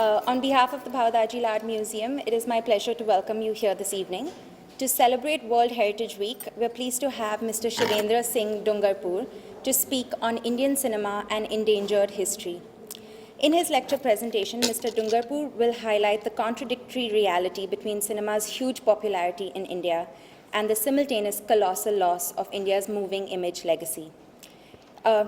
On behalf of the Bhavadaji Lad Museum, it is my pleasure to welcome you here this evening. To celebrate World Heritage Week, we're pleased to have Mr. Shivendra Singh Dungarpur to speak on Indian cinema and endangered history. In his lecture presentation, Mr. Dungarpur will highlight the contradictory reality between cinema's huge popularity in India and the simultaneous colossal loss of India's moving image legacy.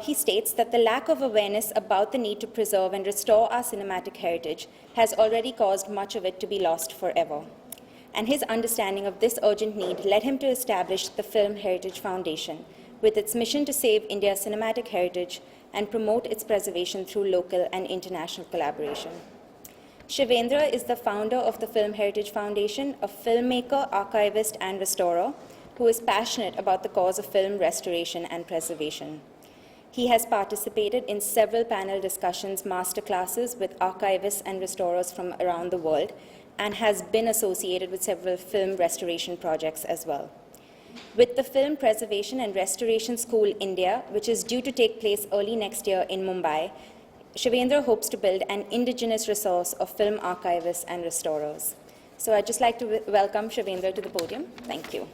He states that the lack of awareness about the need to preserve and restore our cinematic heritage has already caused much of it to be lost forever. And his understanding of this urgent need led him to establish the Film Heritage Foundation, with its mission to save India's cinematic heritage and promote its preservation through local and international collaboration. Shivendra is the founder of the Film Heritage Foundation, a filmmaker, archivist, and restorer who is passionate about the cause of film restoration and preservation. He has participated in several panel discussions, masterclasses with archivists and restorers from around the world, and has been associated with several film restoration projects as well. With the Film Preservation and Restoration School India, which is due to take place early next year in Mumbai, Shivendra hopes to build an indigenous resource of film archivists and restorers. So I'd just like to welcome Shivendra to the podium. Thank you.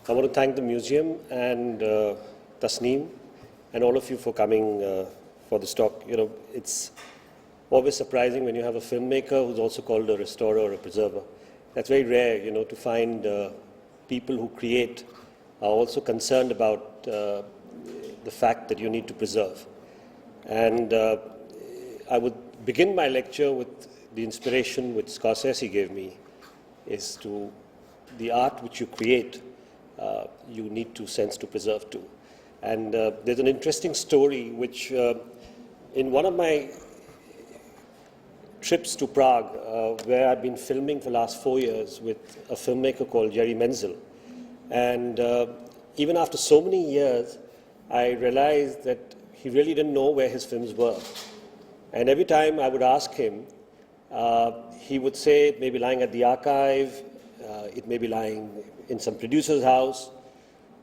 I want to thank the museum and Tasneem and all of you for coming for this talk. You know, it's always surprising when you have a filmmaker who's also called a restorer or a preserver. That's very rare, you know, to find people who create are also concerned about the fact that you need to preserve. And I would begin my lecture with the inspiration which Scorsese gave me, is to the art which you create, you need to sense to preserve too. And there's an interesting story which, in one of my trips to Prague, where I've been filming for the last 4 years with a filmmaker called Jerry Menzel, and even after so many years, I realized that he really didn't know where his films were. And every time I would ask him, he would say it may be lying at the archive, it may be lying in some producer's house.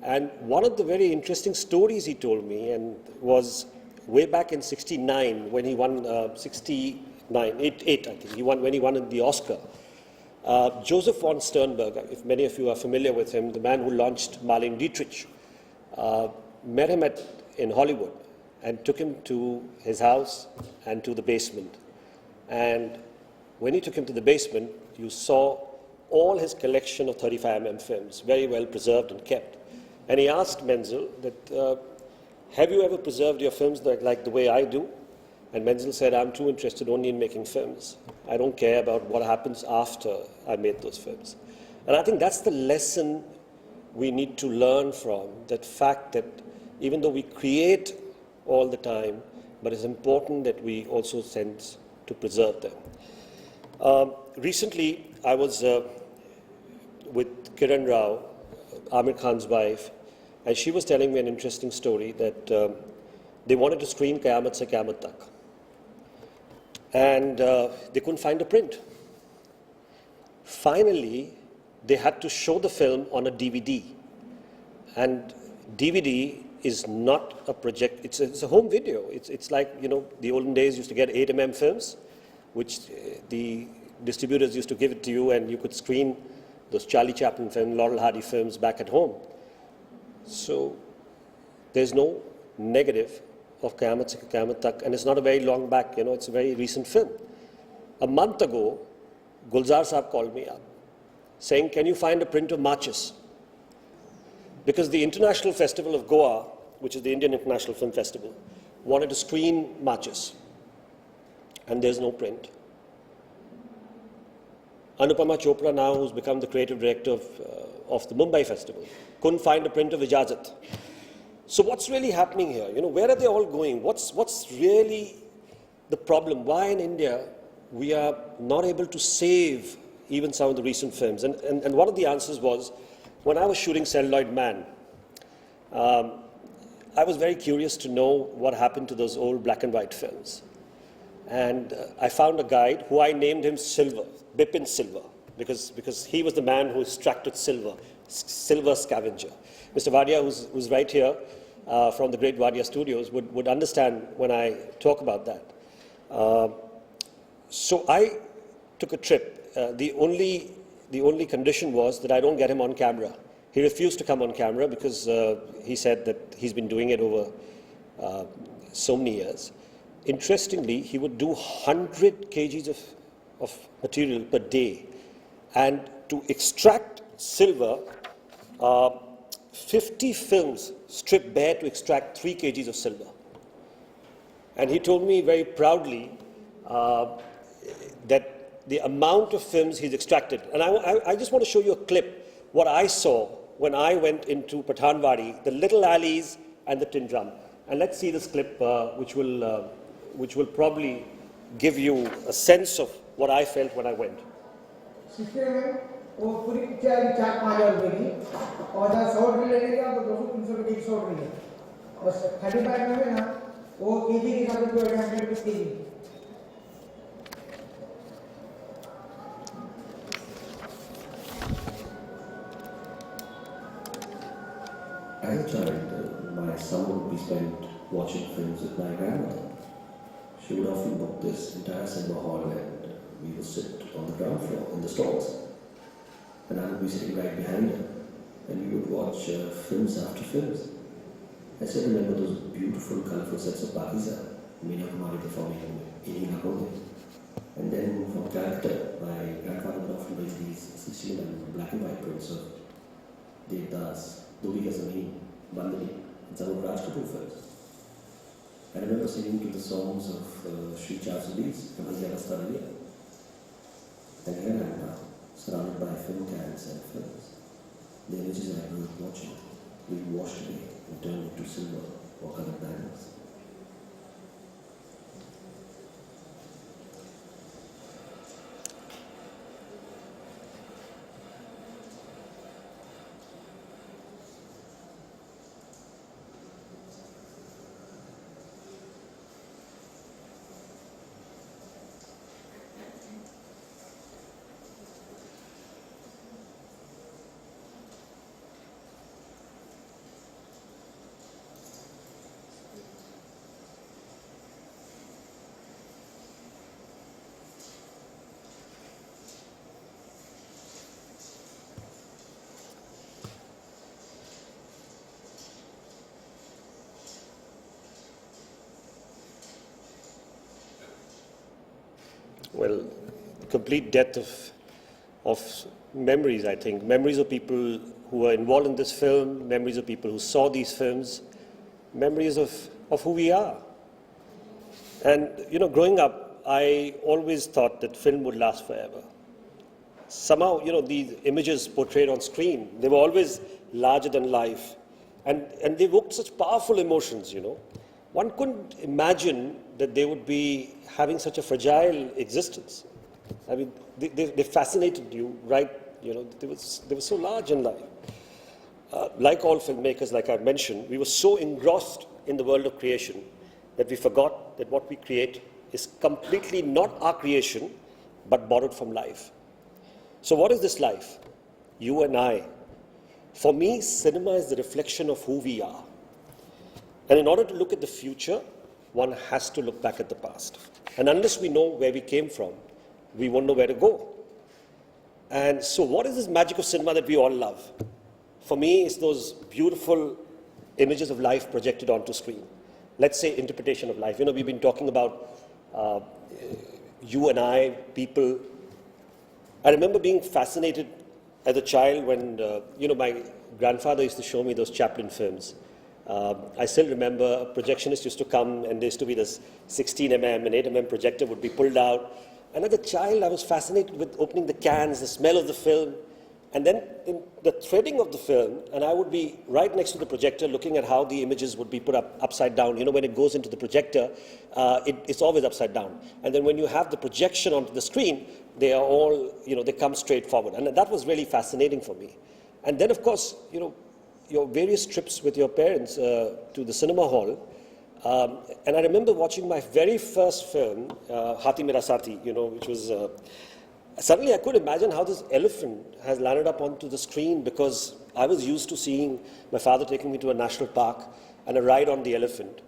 And one of the very interesting stories he told me, and was way back in '69 when he won 8 I think, when he won the Oscar. Joseph von Sternberg, if many of you are familiar with him, the man who launched Marlene Dietrich, met him in Hollywood and took him to his house and to the basement. And when he took him to the basement, you saw all his collection of 35mm films, very well preserved and kept. And he asked Menzel that, have you ever preserved your films like the way I do? And Menzel said, I'm too interested only in making films. I don't care about what happens after I made those films. And I think that's the lesson we need to learn from, that fact that even though we create all the time, but it's important that we also sense to preserve them. Recently, I was with Kiran Rao, Amir Khan's wife, and she was telling me an interesting story that they wanted to screen Qayamat Se Qayamat Tak. And they couldn't find a print. Finally, they had to show the film on a DVD. And DVD is not a project, it's a home video. It's like, you know, the olden days used to get 8mm films, which the distributors used to give it to you, and you could screen those Charlie Chaplin films, Laurel Hardy films back at home. So there's no negative of Qayamat Se Qayamat Tak, and it's not a very long back, you know, it's a very recent film. A month ago, Gulzar Saab called me up, saying, can you find a print of Marches? Because the International Festival of Goa, which is the Indian International Film Festival, wanted to screen Marches, and there's no print. Anupama Chopra now, who's become the creative director of the Mumbai Festival, couldn't find a print of Ijazat. So what's really happening here? You know, where are they all going? What's really the problem? Why in India we are not able to save even some of the recent films? And one of the answers was, when I was shooting Celluloid Man, I was very curious to know what happened to those old black and white films. And I found a guide who I named him Silver, Bipin Silver, because he was the man who extracted silver scavenger. Mr. Vadia, who's right here, from the great Wadia Studios would understand when I talk about that. So I took a trip. The only condition was that I don't get him on camera. He refused to come on camera because he said that he's been doing it over so many years. Interestingly, he would do 100 kgs of material per day. And to extract silver, 50 films stripped bare to extract 3 kgs of silver. And he told me very proudly that the amount of films he's extracted. And I just want to show you a clip, what I saw when I went into Pathanwadi, the little alleys and the tin drum. And let's see this clip, which will probably give you a sense of what I felt when I went. वो पूरी picture अभी 4-5 हज़ार रुपए की और जहाँ 100 रुपये लेने का तो 200-300 रुपये की 100 रुपये बस 35 में ना वो केजी के हिसाब से 100 रुपये KG As a child, my summer would be spent watching films with my grandmother. She would often book this entire cinema hall and we would sit on the ground floor in the stalls. And I would be sitting right behind her and we would watch films after films. I still remember those beautiful, colorful sets of Pakiza, Meena Kumari performing in Inagode. And then from character, my grandfather would often bring these 16mm black and white prints of Devdas, Duri Ka Zameen, Bandali, and some of Raj Kapoor films. I remember singing to the songs of Sri Chasudi's Kamazia Rastaralia. And here I am now, surrounded by film cans and films. The images I grew up watching, being washed away and turned into silver or colored diamonds. Well, complete death of memories, I think. Memories of people who were involved in this film, memories of people who saw these films, memories of who we are. And, you know, growing up, I always thought that film would last forever. Somehow, you know, these images portrayed on screen, they were always larger than life. And they evoked such powerful emotions, you know. One couldn't imagine that they would be having such a fragile existence. I mean, they fascinated you, right? You know, they were so large in life. Like all filmmakers, like I mentioned, we were so engrossed in the world of creation that we forgot that what we create is completely not our creation, but borrowed from life. So what is this life? You and I. For me, cinema is the reflection of who we are. And in order to look at the future, one has to look back at the past. And unless we know where we came from, we won't know where to go. And so what is this magic of cinema that we all love? For me, it's those beautiful images of life projected onto screen. Let's say interpretation of life. You know, we've been talking about you and I, people. I remember being fascinated as a child when, you know, my grandfather used to show me those Chaplin films. I still remember a projectionist used to come and there used to be this 16mm and 8mm projector would be pulled out. And as a child, I was fascinated with opening the cans, the smell of the film, and then in the threading of the film, and I would be right next to the projector looking at how the images would be put up upside down. You know, when it goes into the projector, it's always upside down. And then when you have the projection onto the screen, they are all, you know, they come straight forward. And that was really fascinating for me. And then, of course, you know, your various trips with your parents to the cinema hall. And I remember watching my very first film, Hathi Mera Sathi, you know, which was, suddenly I could imagine how this elephant has landed up onto the screen because I was used to seeing my father taking me to a national park and a ride on the elephant,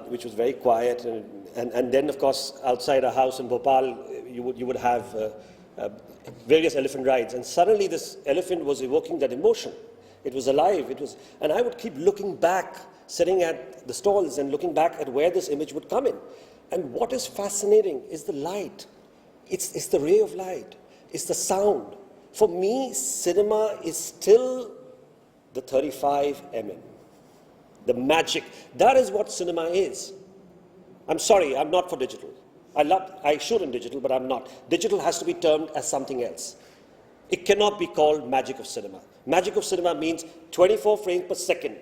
which was very quiet. And then, of course, outside our house in Bhopal, you would have various elephant rides. And suddenly this elephant was evoking that emotion. It was alive. And I would keep looking back, sitting at the stalls and looking back at where this image would come in. And what is fascinating is the light. It's the ray of light. It's the sound. For me, cinema is still the 35 mm. The magic. That is what cinema is. I'm sorry, I'm not for digital. I shoot in digital, but I'm not. Digital has to be termed as something else. It cannot be called magic of cinema. Magic of cinema means 24 frames per second.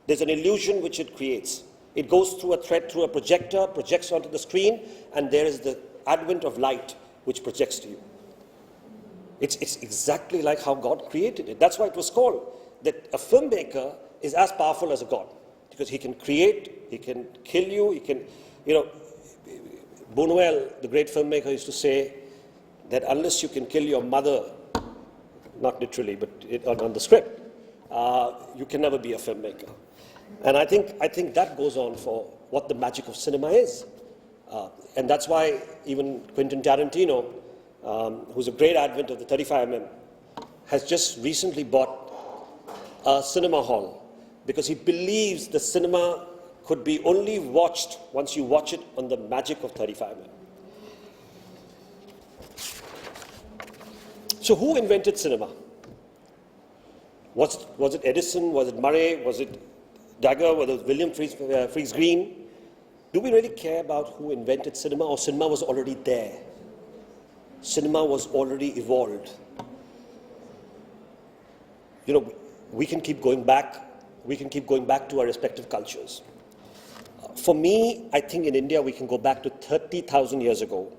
There's an illusion which it creates. It goes through a thread, through a projector, projects onto the screen, and there is the advent of light which projects to you. It's exactly like how God created it. That's why it was called that a filmmaker is as powerful as a God, because he can create, he can kill you, he can, Buñuel, the great filmmaker, used to say that unless you can kill your mother, not literally, but on the script, you can never be a filmmaker. And I think that goes on for what the magic of cinema is. And that's why even Quentin Tarantino, who's a great advocate of the 35 mm, has just recently bought a cinema hall because he believes the cinema could be only watched once you watch it on the magic of 35 mm. So who invented cinema? Was it Edison? Was it Murray? Was it Dagger? Was it William Friese Green? Do we really care about who invented cinema, or cinema was already there? Cinema was already evolved. We can keep going back. We can keep going back to our respective cultures. For me, I think in India we can go back to 30,000 years ago.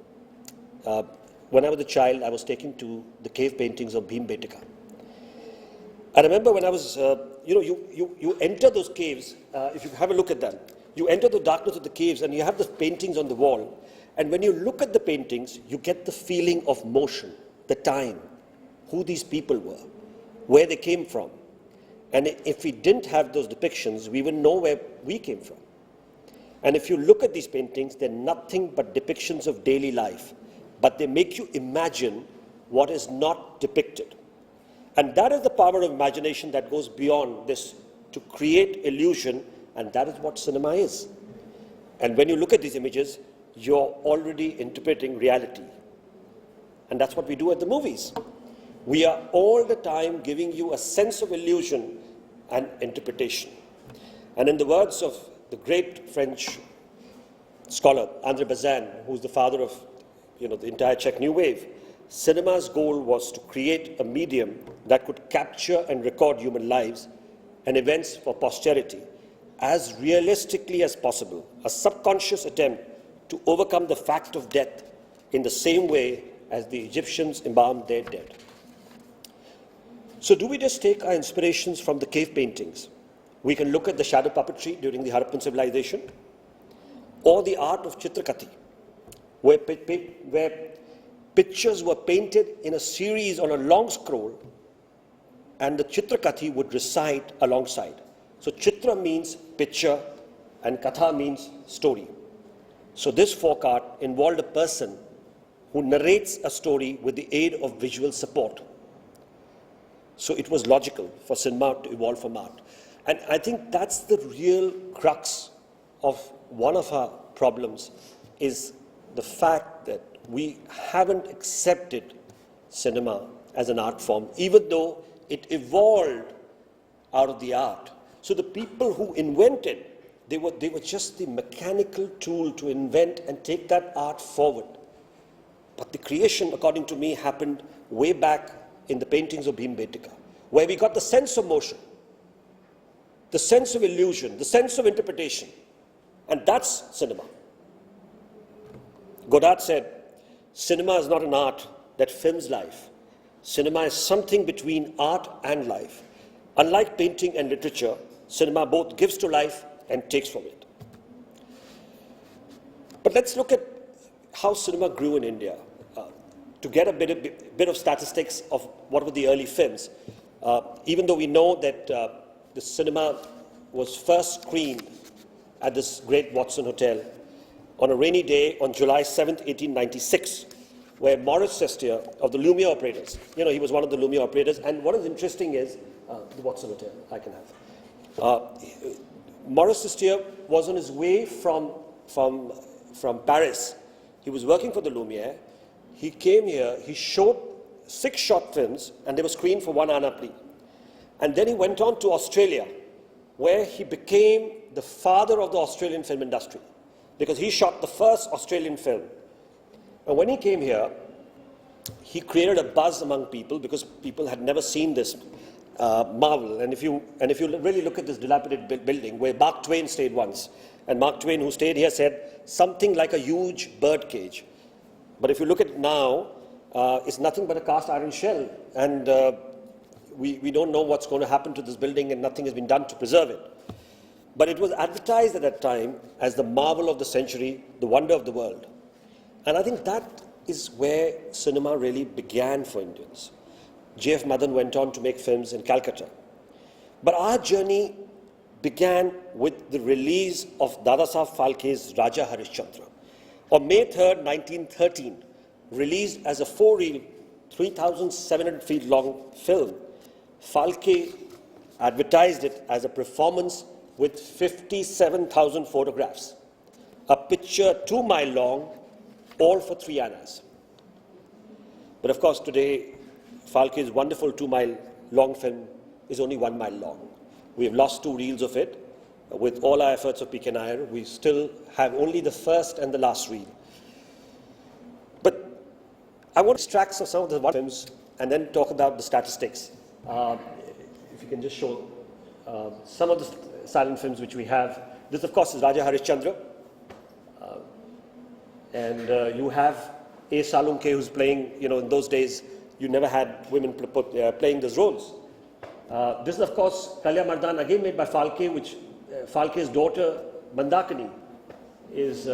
When I was a child, I was taken to the cave paintings of Bhimbetka. I remember when I was, you enter those caves, if you have a look at them, you enter the darkness of the caves and you have the paintings on the wall. And when you look at the paintings, you get the feeling of motion, the time, who these people were, where they came from. And if we didn't have those depictions, we wouldn't know where we came from. And if you look at these paintings, they're nothing but depictions of daily life. But they make you imagine what is not depicted. And that is the power of imagination that goes beyond this to create illusion, and that is what cinema is. And when you look at these images, you're already interpreting reality. And that's what we do at the movies. We are all the time giving you a sense of illusion and interpretation. And in the words of the great French scholar, André Bazin, who's the father of the entire Czech New Wave, cinema's goal was to create a medium that could capture and record human lives and events for posterity as realistically as possible, a subconscious attempt to overcome the fact of death in the same way as the Egyptians embalmed their dead. So do we just take our inspirations from the cave paintings? We can look at the shadow puppetry during the Harappan civilization, or the art of Chitrakati, where pictures were painted in a series on a long scroll, and the Chitrakati would recite alongside. So Chitra means picture, and Katha means story. So this folk art involved a person who narrates a story with the aid of visual support. So it was logical for cinema to evolve from art. And I think that's the real crux of one of our problems, is the fact that we haven't accepted cinema as an art form, even though it evolved out of the art. So the people who invented, they were just the mechanical tool to invent and take that art forward. But the creation, according to me, happened way back in the paintings of Bhimbetka, where we got the sense of motion, the sense of illusion, the sense of interpretation. And that's cinema. Godard said, cinema is not an art that films life. Cinema is something between art and life. Unlike painting and literature, cinema both gives to life and takes from it. But let's look at how cinema grew in India. To get a bit of statistics of what were the early films, even though we know that the cinema was first screened at this great Watson Hotel on a rainy day on July 7th, 1896, where Maurice Sestier of the Lumiere operators, he was one of the Lumiere operators, and what is interesting is, the Watson Hotel, I can have. Maurice Sestier was on his way from Paris. He was working for the Lumiere. He came here, he showed 6 short films, and they were screened for 1 Anna plea. And then he went on to Australia, where he became the father of the Australian film industry, because he shot the first Australian film. And when he came here, he created a buzz among people because people had never seen this marvel. And if you really look at this dilapidated building where Mark Twain stayed once, and Mark Twain, who stayed here, said something like a huge bird cage. But if you look at it now, it's nothing but a cast iron shell, and we don't know what's going to happen to this building, and nothing has been done to preserve it. But it was advertised at that time as the marvel of the century, the wonder of the world. And I think that is where cinema really began for Indians. J.F. Madan went on to make films in Calcutta. But our journey began with the release of Dadasaheb Phalke's Raja Harishchandra. On May 3rd, 1913, released as a 4-reel, 3,700 feet long film, Phalke advertised it as a performance with 57,000 photographs, a picture 2 mile long, all for 3 annas. But of course, today, Phalke's wonderful 2 mile long film is only 1 mile long. We have lost 2 reels of it. With all our efforts of PKNIR, we still have only the first and the last reel. But I want to extract some of the films and then talk about the statistics. If you can just show some of the silent films which we have. This, of course, is Raja Harishchandra. And you have A. Salunke, who's playing, in those days, you never had women playing those roles. This is, of course, Kalya Mardan, again made by Phalke, which Phalke's daughter, Mandakini, is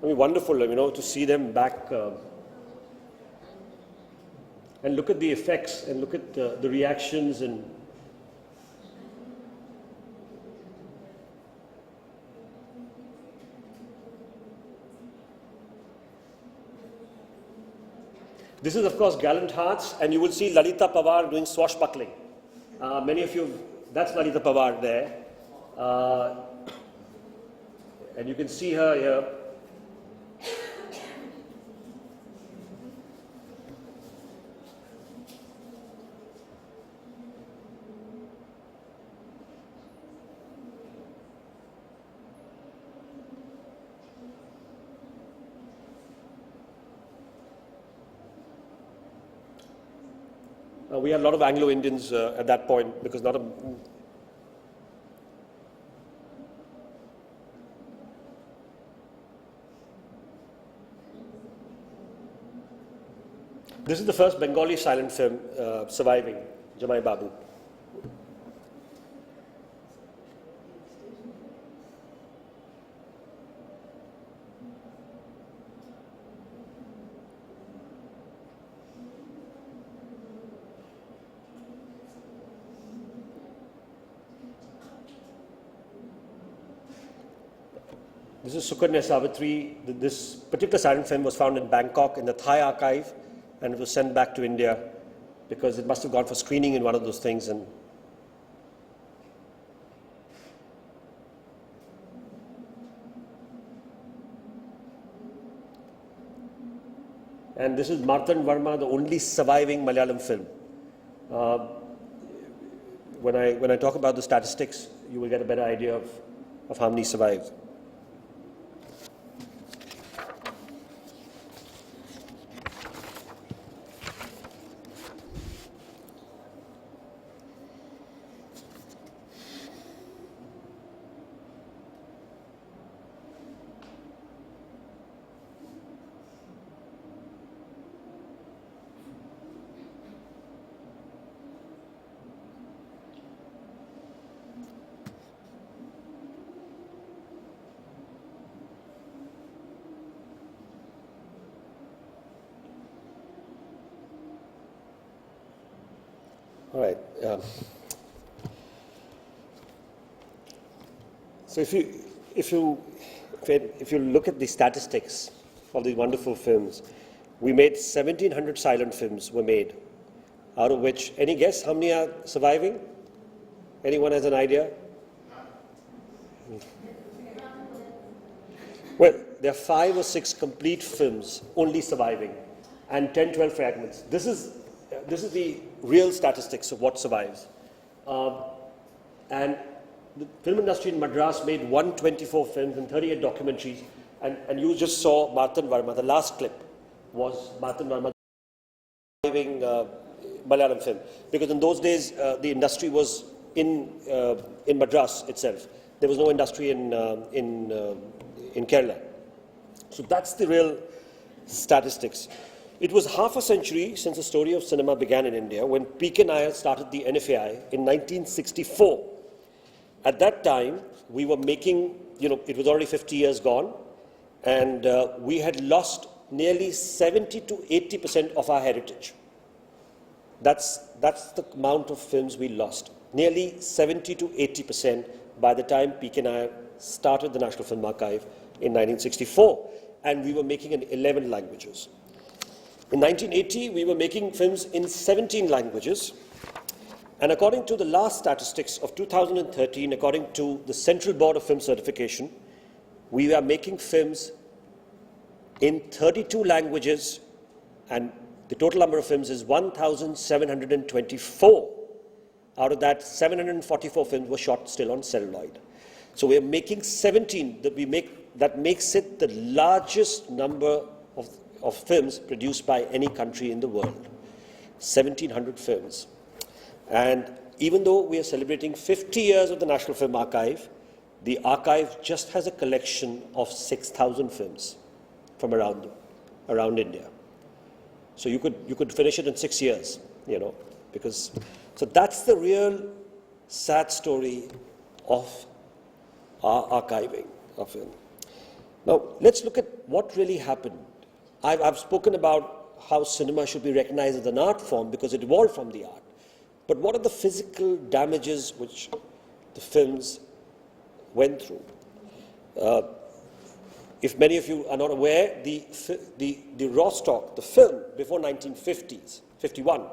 wonderful, to see them back and look at the effects and look at the reactions. And this is, of course, Gallant Hearts, and you will see Lalita Pawar doing swashbuckling. Many of you, that's Lalita Pawar there. And you can see her here. We had a lot of Anglo-Indians at that point, because this is the first Bengali silent film surviving, Jamai Babu. This is Sukanya Savitri. This particular silent film was found in Bangkok in the Thai archive, and it was sent back to India because it must have gone for screening in one of those things. And this is Martan Verma, the only surviving Malayalam film. When I talk about the statistics, you will get a better idea of how many survived. All right. So if you look at the statistics of these wonderful films, we made 1,700 silent films were made, out of which, any guess how many are surviving? Anyone has an idea? Well, there are 5 or 6 complete films only surviving, and 10, 12 fragments. This is the real statistics of what survives. And the film industry in Madras made 124 films and 38 documentaries, and you just saw Martin Verma. The last clip was Martin Verma surviving Malayalam film, because in those days the industry was in Madras itself. There was no industry in Kerala. So that's the real statistics. It was half a century since the story of cinema began in India when P.K. Nair started the NFAI in 1964. At that time, we were making, it was already 50 years gone, and we had lost nearly 70 to 80% of our heritage. That's the amount of films we lost. Nearly 70 to 80% by the time P.K. Nair started the National Film Archive in 1964, and we were making in 11 languages. In 1980, we were making films in 17 languages, and according to the last statistics of 2013, according to the Central Board of Film Certification, we are making films in 32 languages, and the total number of films is 1,724. Out of that, 744 films were shot still on celluloid. So we are making 17, that makes it the largest number of films produced by any country in the world. 1,700 films. And even though we are celebrating 50 years of the National Film Archive, the archive just has a collection of 6,000 films from around India. So you could finish it in 6 years, because so that's the real sad story of our archiving of film. Now let's look at what really happened. I've spoken about how cinema should be recognized as an art form because it evolved from the art. But what are the physical damages which the films went through? If many of you are not aware, the raw stock, the film before 1951,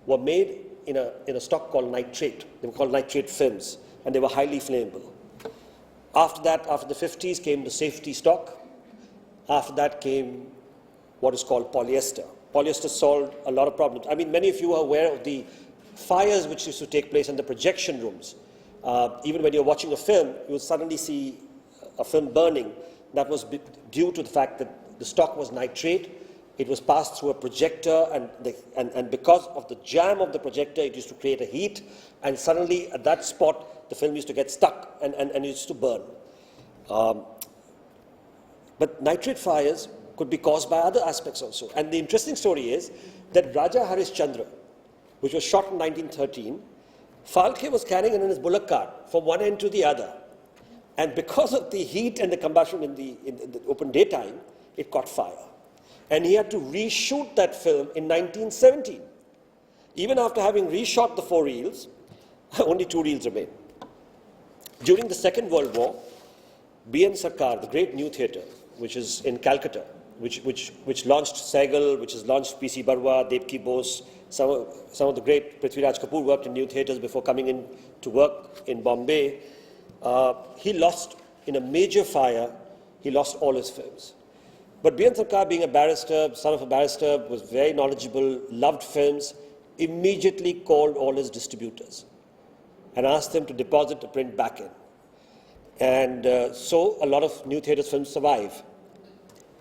were made in a stock called nitrate. They were called nitrate films, and they were highly flammable. After that, after the 50s, came the safety stock. After that came what is called polyester. Polyester solved a lot of problems. I mean, many of you are aware of the fires which used to take place in the projection rooms. Even when you're watching a film, you will suddenly see a film burning. That was due to the fact that the stock was nitrate. It was passed through a projector, and because of the jam of the projector, it used to create a heat, and suddenly at that spot, the film used to get stuck and used to burn. But nitrate fires could be caused by other aspects also. And the interesting story is that Raja Harishchandra, which was shot in 1913, Phalke was carrying it in his bullock cart from one end to the other. And because of the heat and the combustion in the open daytime, it caught fire. And he had to reshoot that film in 1917. Even after having reshot the 4 reels, only 2 reels remained. During the Second World War, B.N. Sarkar, the great new theatre, which is in Calcutta, which launched Sehgal, which has launched P.C. Barwa, Devki Bose, some of the great Prithviraj Kapoor worked in new theatres before coming in to work in Bombay. He lost, in a major fire, he lost all his films. But B.N. Sarkar, being a barrister, son of a barrister, was very knowledgeable, loved films, immediately called all his distributors and asked them to deposit the print back in. And so a lot of new theatres films survive.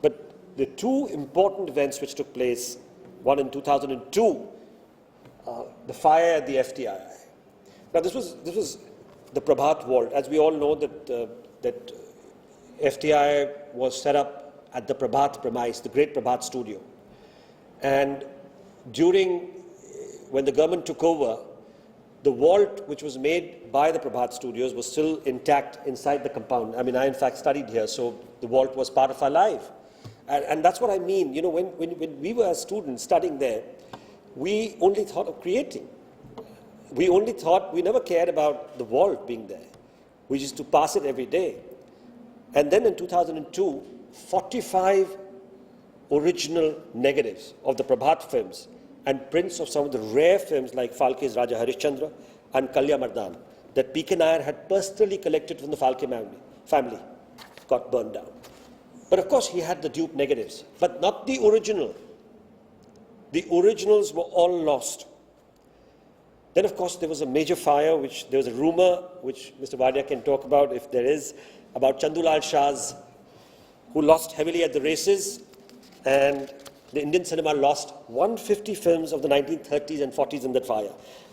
But the 2 important events which took place, one in 2002, the fire at the FTII. Now this was the Prabhat Vault. As we all know, that FTII was set up at the Prabhat premise, the great Prabhat studio. And when the government took over, the vault which was made by the Prabhat studios was still intact inside the compound. I mean, I in fact studied here, so the vault was part of our life. And that's what I mean. When we were students studying there, we only thought of creating. we only thought, we never cared about the wall being there. We used to pass it every day. And then in 2002, 45 original negatives of the Prabhat films and prints of some of the rare films like Phalke's Raja Harishchandra and Kalya Mardan that P.K. Nair had personally collected from the Phalke family got burned down. But of course, he had the dupe negatives, but not the original. The originals were all lost. Then, of course, there was a major fire, there was a rumor, which Mr. Wadia can talk about if there is, about Chandulal Shah's, who lost heavily at the races, and the Indian cinema lost 150 films of the 1930s and 40s in that fire.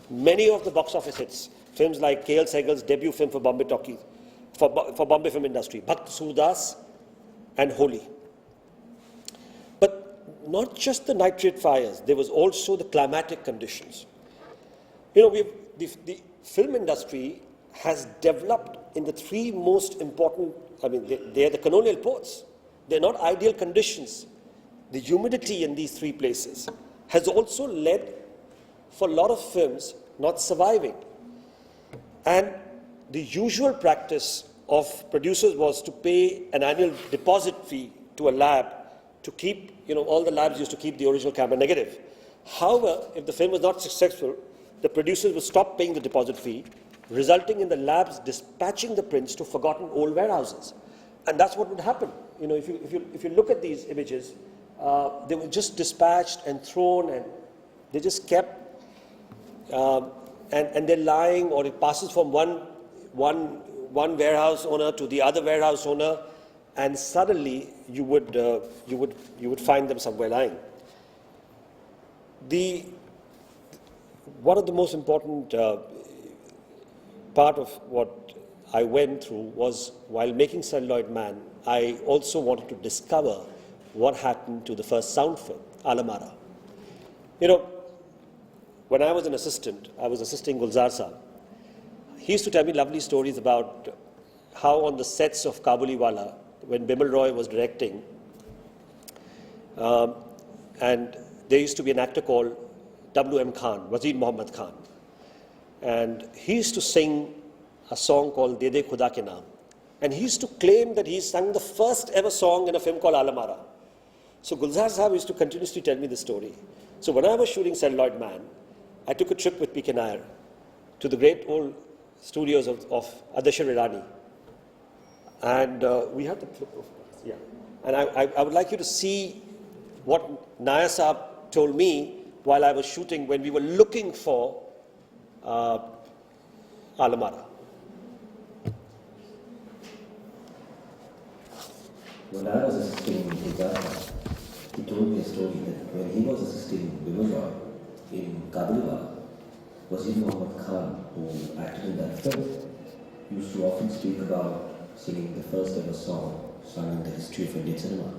Many of the box office hits, films like K.L. Sehgal's debut film for Bombay Talkies, for Bombay film industry, Bhakt Surdas and Holi. But not just the nitrate fires, there was also the climatic conditions. You know, the film industry has developed in the three most important, they are the colonial ports. They're not ideal conditions. The humidity in these three places has also led for a lot of films not surviving. And the usual practice of producers was to pay an annual deposit fee to a lab to keep, all the labs used to keep the original camera negative. However, if the film was not successful, the producers would stop paying the deposit fee, resulting in the labs dispatching the prints to forgotten old warehouses. And that's what would happen. If you look at these images, they were just dispatched and thrown, and they just kept, and they're lying, or it passes from one warehouse owner to the other warehouse owner, and suddenly you would find them somewhere lying. One of the most important part of what I went through was, while making Celluloid Man, I also wanted to discover what happened to the first sound film, Alam Ara. When I was an assistant, I was assisting Gulzar Saab. He used to tell me lovely stories about how on the sets of Kabuliwala, when Bimal Roy was directing, and there used to be an actor called W.M. Khan, Wazir Muhammad Khan. And he used to sing a song called De De Khuda Ke Naam. And he used to claim that he sang the first ever song in a film called Alam Ara. So Gulzar Sahab used to continuously tell me the story. So when I was shooting Celluloid Man, I took a trip with P.K. Nair to the great old studios of Adeshwar Irani. And we had the clip of this, yeah. And I would like you to see what Nair Sahab told me while I was shooting when we were looking for Alam Ara. When I was assisting Gulzar, he told me a story that when he was assisting Bimal Roy in Kabuliwala, Wazir Muhammad Khan, who acted in that film, used to often speak about singing the first ever song sung in the history of Indian cinema,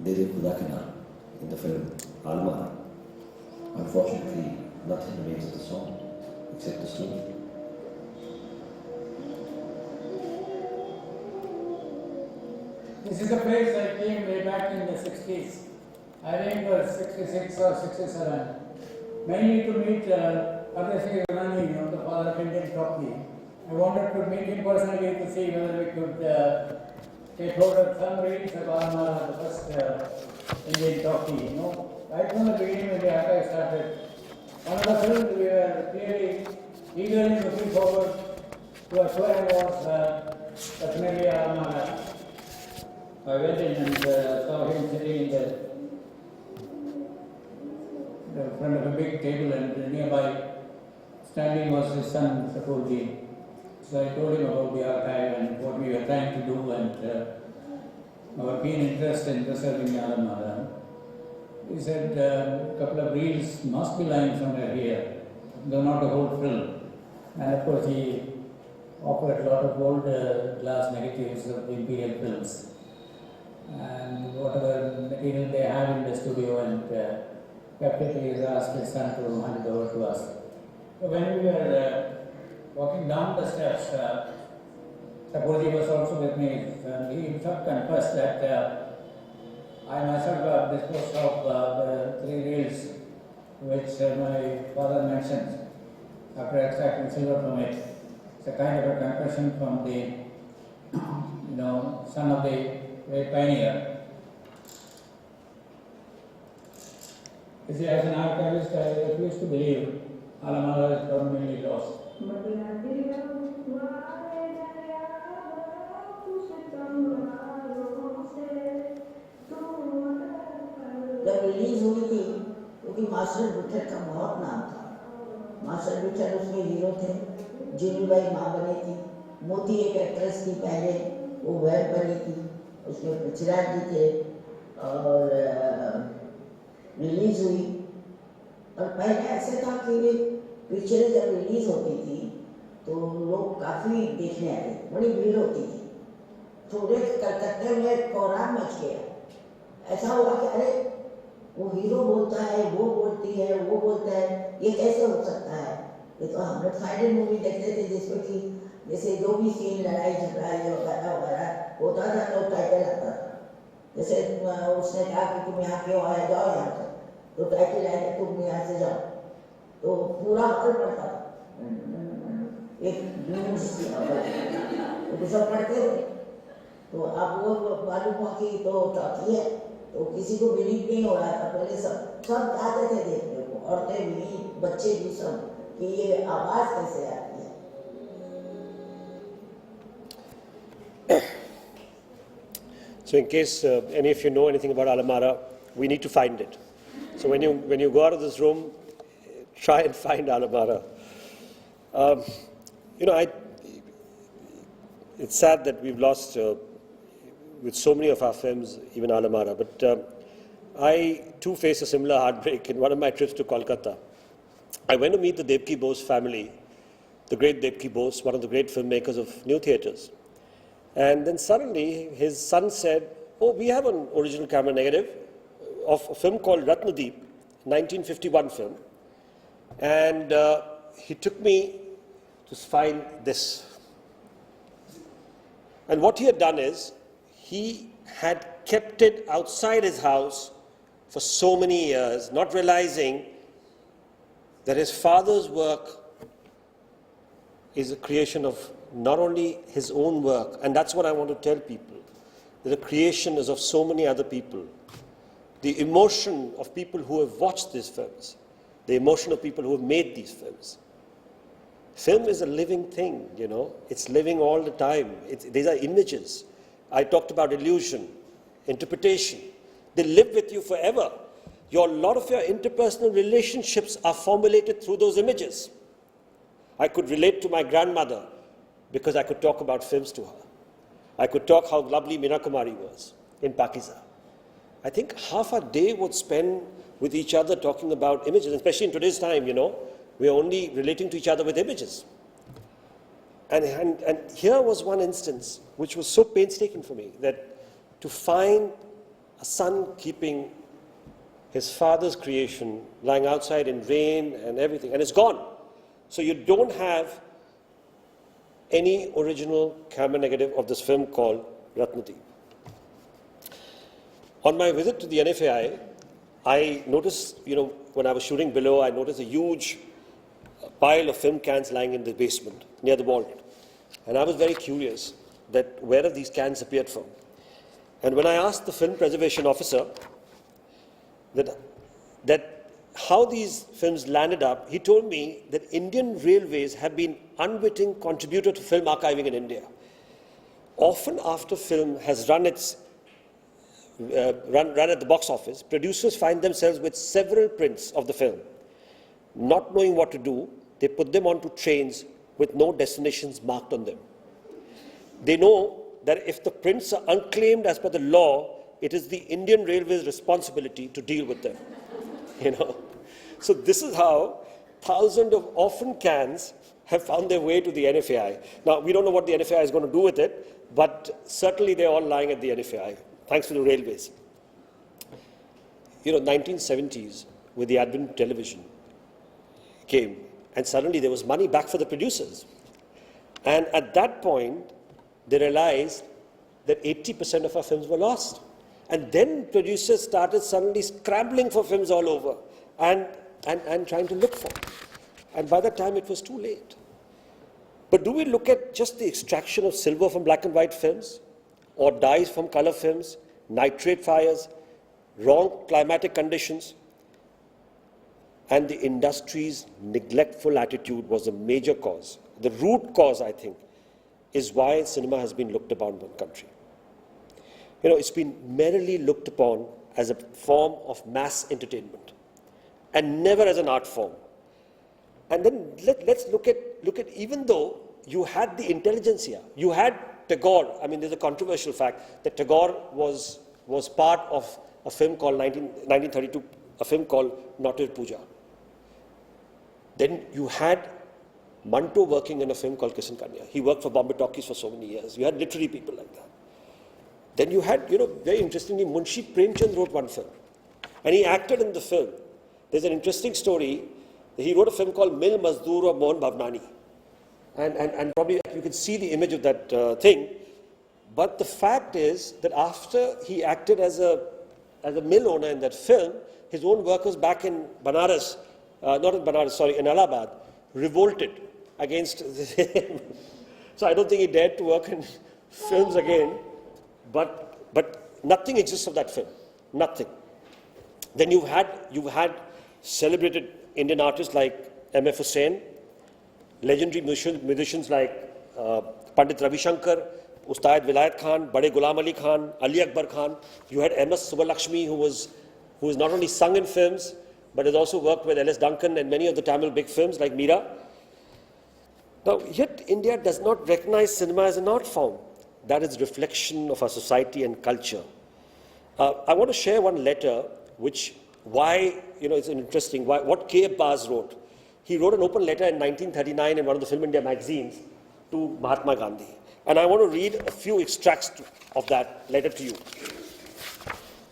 De De Khuda Ke Naam, in the film Alam Ara. Unfortunately, nothing remains of the song except the story. This is a place I came way back in the 60s. I remember 66 or 67. Mainly to meet Adeshwar Irani, the father of Indian talkie. I wanted to meet him personally to see whether we could take hold of some readings of Alam Ara, the first Indian talkie. Right from the beginning when the archive started, one of the films we were really eagerly looking forward to acquire was definitely Alam Ara. I went in and saw him sitting in the front of a big table, and nearby standing was his son, Sakurji. So I told him about the archive and what we were trying to do, and our keen interest in preserving Alam Ara. He said a couple of reels must be lying somewhere here, though not a whole film. And of course he offered a lot of old glass negatives of the imperial films and whatever material they have in the studio, and capitally asked his son to hand it over to us. So when we were walking down the steps, Sakurji was also with me, and he himself confessed that I myself have disposed of the 3 reels which my father mentioned. after extracting silver from it. It's a kind of a confession from the, son of the great pioneer. You see, as an archivist, I refuse to believe Alam Ara is permanently lost. जब release हुई थी क्योंकि master Vitthal का बहुत नाम था। Master Vitthal उसके hero थे, जिनीबाई माँ बनी थी, मोती एक एक्ट्रेस थी पहले, वो बहन बनी थी, उसके पृथ्वीराज जी थे और रिलीज हुई। और पहले ऐसे था कि पिक्चरें जब रिलीज होती थी तो लोग काफ़ी देखने आए, बड़ी भीड़ होती थी। थोड़े कलकत्ते में कोहराम मच गया, ऐसा हुआ कि अरे वो हीरो बोलता है, वो बोलती है, वो बोलता है, ये कैसे हो सकता है? ये तो हम लोग साइडेड मूवी देखते थे जिसमें कि जैसे जो भी सीन लड़ाई झगड़ा वगैरह वगैरह होता था तो टाइटल आता था। जैसे उसने कहा कि तुम यहाँ क्यों आए, जाओ यहाँ से, तो टाइटल आएगा तुम यहाँ से जाओ, तो पूरा हॉल पड़ता था। एक तो सब पढ़ते थे। तो अब वो मालूम हुआ कि तो चौथी है, तो किसी को बिलीव नहीं हो रहा था। पहले सब आते थे देखने को, औरतें भी, बच्चे भी, सब, कि ये आवाज कैसे आती है। So in case any of you know anything about Alam Ara, we need to find it. So when you go out of this room, try and find Alam Ara. It's sad that we've lost with so many of our films, even Alam Ara. But I too faced a similar heartbreak in one of my trips to Kolkata. I went to meet the Devki Bose family, the great Devki Bose, one of the great filmmakers of new theatres. And then suddenly his son said, "Oh, we have an original camera negative of a film called Ratnadeep, 1951 film." And he took me to find this. And what he had done is, he had kept it outside his house for so many years, not realizing that his father's work is a creation of not only his own work, and that's what I want to tell people, that the creation is of so many other people. The emotion of people who have watched these films, the emotion of people who have made these films. Film is a living thing, it's living all the time. These are images. I talked about illusion, interpretation. They live with you forever. A lot of your interpersonal relationships are formulated through those images. I could relate to my grandmother because I could talk about films to her. I could talk how lovely Meena Kumari was in Pakistan. I think half a day would spend with each other talking about images, especially in today's time, we are only relating to each other with images. And here was one instance which was so painstaking for me, that to find a son keeping his father's creation lying outside in rain and everything, and it's gone. So you don't have any original camera negative of this film called Ratnadeep. On my visit to the NFAI, I noticed, when I was shooting below, I noticed a huge pile of film cans lying in the basement near the vault. And I was very curious that where have these cans appeared from? And when I asked the film preservation officer that how these films landed up, he told me that Indian Railways have been unwitting contributor to film archiving in India. Often after film has run at the box office, producers find themselves with several prints of the film. Not knowing what to do, they put them onto trains with no destinations marked on them. They know that if the prints are unclaimed as per the law, it is the Indian Railways' responsibility to deal with them. So this is how thousands of orphan cans have found their way to the NFAI. Now, we don't know what the NFAI is going to do with it, but certainly they're all lying at the NFAI, thanks to the railways. 1970s, with the advent of television, came, and suddenly there was money back for the producers. And at that point, they realized that 80% of our films were lost. And then producers started suddenly scrambling for films all over and trying to look for. And by that time, it was too late. But do we look at just the extraction of silver from black and white films, or dyes from color films, nitrate fires, wrong climatic conditions? And the industry's neglectful attitude was a major cause. The root cause, I think, is why cinema has been looked upon in one country. You know, it's been merely looked upon as a form of mass entertainment and never as an art form. And then let's look at even though you had the intelligentsia, you had Tagore. I mean, there's a controversial fact that Tagore was part of a film called 1932, a film called Nautir Puja. Then you had Manto working in a film called Kisan Kanya. He worked for Bombay Talkies for so many years. You had literary people like that. Then you had, very interestingly, Munshi Premchand wrote one film. And he acted in the film. There's an interesting story. He wrote a film called Mil Mazdoor of Mohan Bhavnani. And probably you can see the image of that thing. But the fact is that after he acted as a mill owner in that film, his own workers back in Banaras, in Allahabad, revolted against him. So I don't think he dared to work in films again. But nothing exists of that film. Nothing. Then you've had celebrated Indian artists like M.F. Hussain, legendary musicians like Pandit Ravi Shankar, Ustad Vilayat Khan, Bade Ghulam Ali Khan, Ali Akbar Khan. You had M.S. Subbalakshmi, who has not only sung in films, but has also worked with L.S. Duncan and many of the Tamil big films like Meera. Now, yet India does not recognize cinema as an art form. That is reflection of our society and culture. I want to share one letter it's interesting, what K. Abbas wrote. He wrote an open letter in 1939 in one of the Film India magazines to Mahatma Gandhi. And I want to read a few extracts of that letter to you.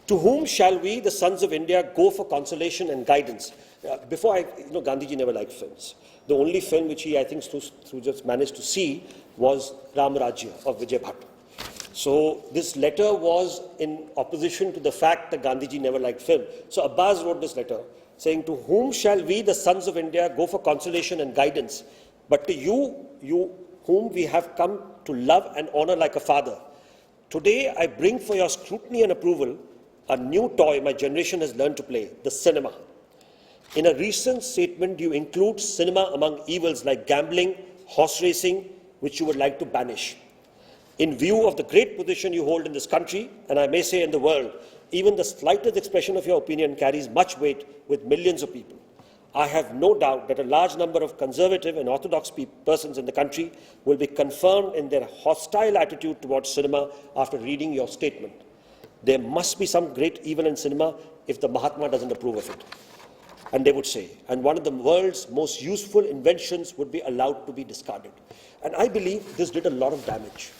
To whom shall we, the sons of India, go for consolation and guidance? Gandhiji never liked films. The only film which he, I think, just managed to see was Ram Rajya of Vijay Bhatt. So this letter was in opposition to the fact that Gandhiji never liked film. So Abbas wrote this letter saying, to whom shall we, the sons of India, go for consolation and guidance? But to you whom we have come to love and honor like a father. Today I bring for your scrutiny and approval a new toy my generation has learned to play, the cinema. In a recent statement, you include cinema among evils like gambling, horse racing, which you would like to banish. In view of the great position you hold in this country, and I may say in the world, even the slightest expression of your opinion carries much weight with millions of people. I have no doubt that a large number of conservative and orthodox persons in the country will be confirmed in their hostile attitude towards cinema after reading your statement. There must be some great evil in cinema if the Mahatma doesn't approve of it. And they would say, and one of the world's most useful inventions would be allowed to be discarded. And I believe this did a lot of damage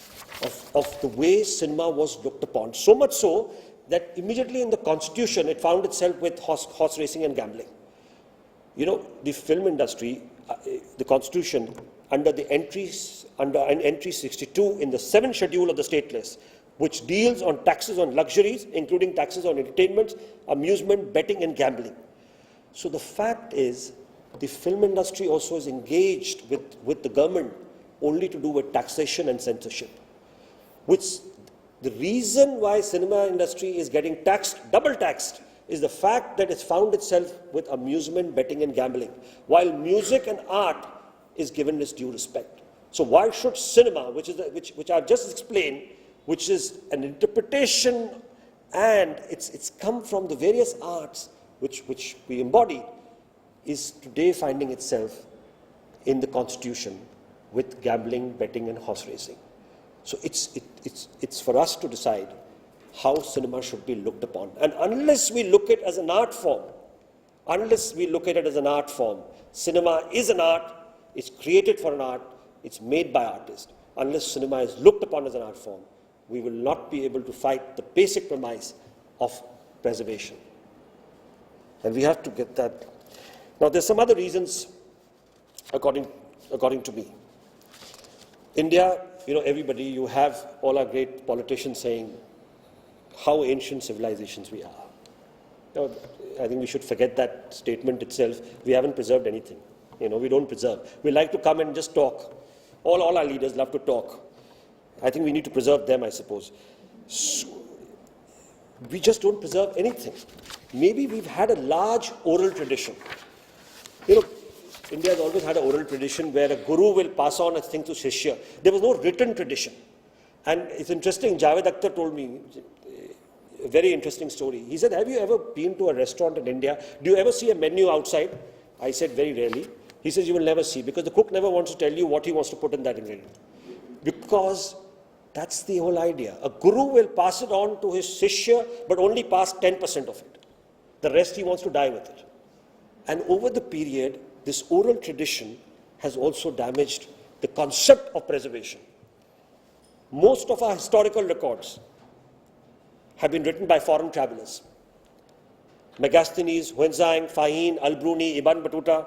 of the way cinema was looked upon. So much so that immediately in the Constitution, it found itself with horse racing and gambling. The film industry, the Constitution, under entry 62 in the 7th schedule of the state list, which deals on taxes on luxuries, including taxes on entertainment, amusement, betting, and gambling. So the fact is, the film industry also is engaged with the government only to do with taxation and censorship. Which the reason why cinema industry is getting taxed, double taxed, is the fact that it's found itself with amusement, betting, and gambling, while music and art is given its due respect. So why should cinema, which I've just explained, which is an interpretation, and it's come from the various arts which we embody, is today finding itself in the Constitution with gambling, betting, and horse racing. So it's for us to decide how cinema should be looked upon. And unless we look at it as an art form, cinema is an art, it's created for an art, it's made by artists. Unless cinema is looked upon as an art form, we will not be able to fight the basic premise of preservation. And we have to get that. Now, there's some other reasons, according to me. India, everybody, you have all our great politicians saying how ancient civilizations we are. I think we should forget that statement itself. We haven't preserved anything. we don't preserve. We like to come and just talk. All our leaders love to talk. I think we need to preserve them, I suppose. So, we just don't preserve anything. Maybe we've had a large oral tradition. India has always had an oral tradition where a guru will pass on a thing to Shishya. There was no written tradition. And it's interesting, Javed Akhtar told me a very interesting story. He said, have you ever been to a restaurant in India? Do you ever see a menu outside? I said, very rarely. He says, you will never see, because the cook never wants to tell you what he wants to put in that ingredient. Because that's the whole idea. A guru will pass it on to his Shishya, but only pass 10% of it. The rest he wants to die with it. And over the period, this oral tradition has also damaged the concept of preservation. Most of our historical records have been written by foreign travelers. Megasthenes, Huenzang, Faheen, Al-Bruni, Ibn Battuta,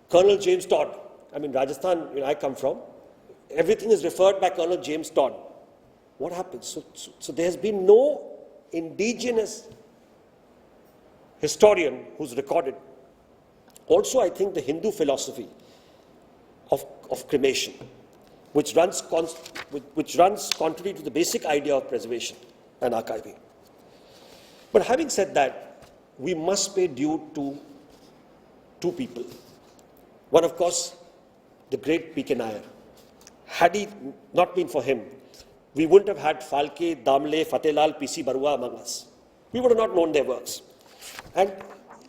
Colonel James Todd. I mean, Rajasthan, I come from, everything is referred by Colonel James Todd. What happens? So there has been no indigenous historian who's recorded. Also, I think the Hindu philosophy of cremation, which runs contrary to the basic idea of preservation and archiving. But having said that, we must pay due to two people. One, of course, the great P.K. Nair. Had he not been for him, we wouldn't have had Phalke, Damle, Fathelal, P.C. Barua among us. We would have not known their works. And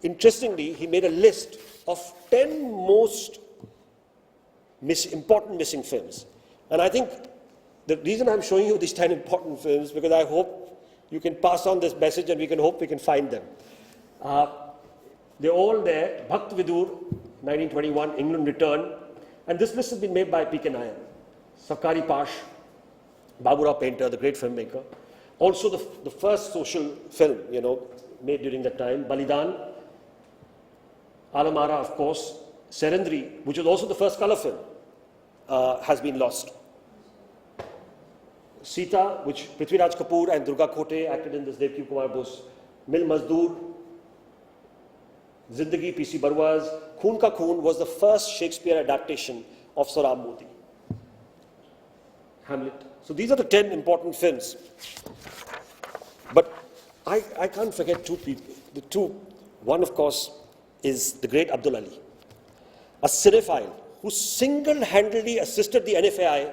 interestingly, he made a list of 10 most important missing films. And I think the reason I'm showing you these 10 important films, because I hope you can pass on this message and we can hope we can find them. They're all there. Bhakt Vidur, 1921, England Return. And this list has been made by P.K. Nair. Sakari Pash, Baburao Painter, the great filmmaker. Also the first social film, made during that time. Balidan, Alam Ara, of course. Serendri, which was also the first color film, has been lost. Sita, which Prithviraj Kapoor and Durga Khote acted in this, Devki Kumar Bose. Mil Mazdoor, Zindagi, P.C. Barua's. Khoon Ka Khoon was the first Shakespeare adaptation of Sohrab Modi. Hamlet. So these are the 10 important films. But I can't forget two people. One, of course, is the great Abdul Ali, a cinephile who single-handedly assisted the NFAI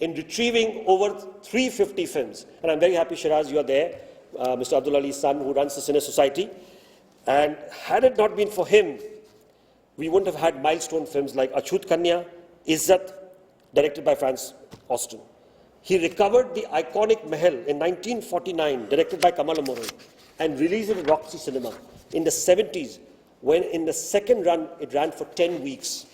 in retrieving over 350 films. And I'm very happy, Shiraz, you are there, Mr. Abdul Ali's son, who runs the Cine Society. And had it not been for him, we wouldn't have had milestone films like Achut Kanya, Izzat, directed by Franz Austin. He recovered the iconic Mahal in 1949, directed by Kamal Amore, and released it at Roxy Cinema in the 70s, when in the second run, it ran for 10 weeks.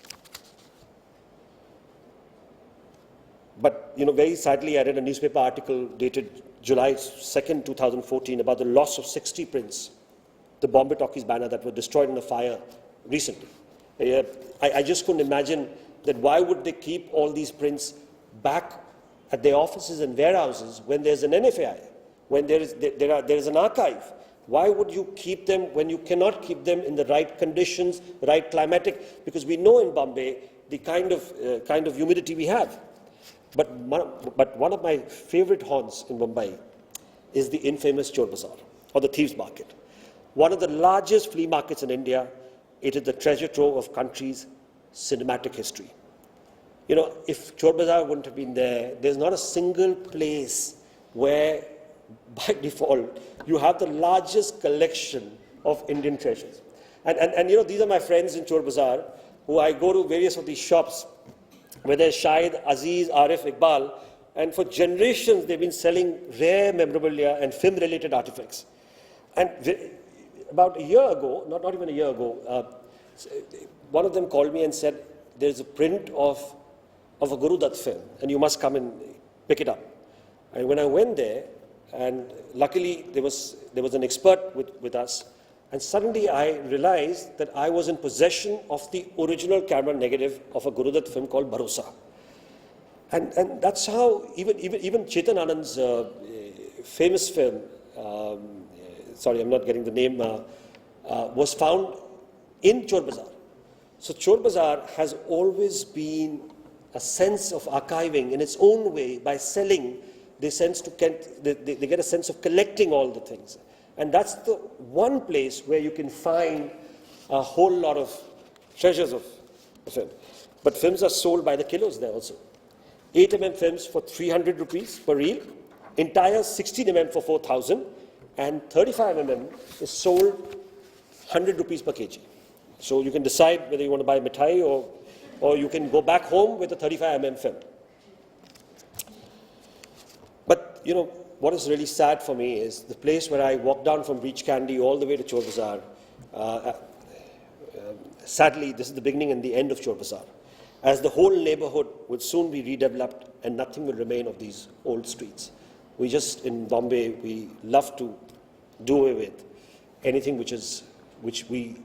But, very sadly, I read a newspaper article dated July 2nd, 2014, about the loss of 60 prints, the Bombay Talkies banner that were destroyed in a fire recently. I just couldn't imagine that why would they keep all these prints back at their offices and warehouses when there's an NFAI, when there is an archive. Why would you keep them when you cannot keep them in the right conditions, right climatic? Because we know in Bombay the kind of humidity we have. But one of my favorite haunts in Mumbai is the infamous Chor Bazaar, or the Thieves' Market. One of the largest flea markets in India. It is the treasure trove of country's cinematic history. If Chor Bazaar wouldn't have been there, there's not a single place where, by default, you have the largest collection of Indian treasures. And these are my friends in Chor Bazaar, who I go to various of these shops, where there's Shahid, Aziz, Arif, Iqbal, and for generations they've been selling rare memorabilia and film-related artifacts. And about a year ago, not even a year ago, one of them called me and said, there's a print of a Guru Dutt film, and you must come and pick it up. And when I went there, and luckily there was an expert with us, and suddenly I realized that I was in possession of the original camera negative of a Guru Dutt film called Bharosa. And that's how even Chetan Anand's famous film, sorry, I'm not getting the name, was found in Chor Bazaar. So Chor Bazaar has always been a sense of archiving in its own way. By selling, they get a sense of collecting all the things. And that's the one place where you can find a whole lot of treasures of film. But films are sold by the kilos there also. 8mm films for 300 rupees per reel, entire 16mm for 4,000, and 35mm is sold 100 rupees per kg. So you can decide whether you want to buy mithai or you can go back home with a 35mm film. But, you know, what is really sad for me is the place where I walked down from Beach Candy all the way to Chor Bazaar. Sadly, this is the beginning and the end of Chor Bazaar, as the whole neighborhood will soon be redeveloped and nothing will remain of these old streets. We just, in Bombay, we love to do away with anything which we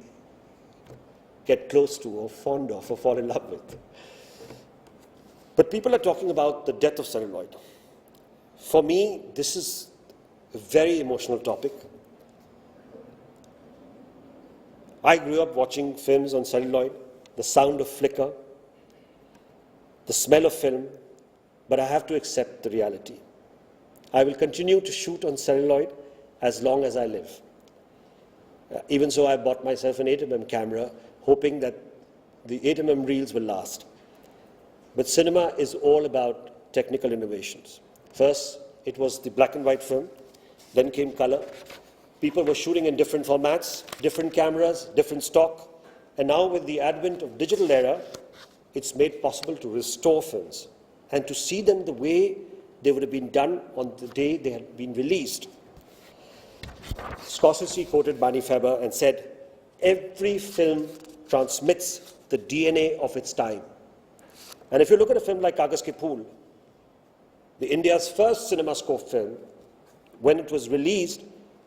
get close to or fond of or fall in love with. But people are talking about the death of celluloid. For me, this is a very emotional topic. I grew up watching films on celluloid, the sound of flicker, the smell of film, but I have to accept the reality. I will continue to shoot on celluloid as long as I live. Even so, I bought myself an 8mm camera, hoping that the 8mm reels will last. But cinema is all about technical innovations. First, it was the black and white film, then came color. People were shooting in different formats, different cameras, different stock, and now with the advent of digital era, it's made possible to restore films and to see them the way they would have been done on the day they had been released. Scorsese quoted Barney Faber and said, "Every film transmits the DNA of its time." And if you look at a film like Kaagaz Ke Phool, the India's first CinemaScope film, when it was released,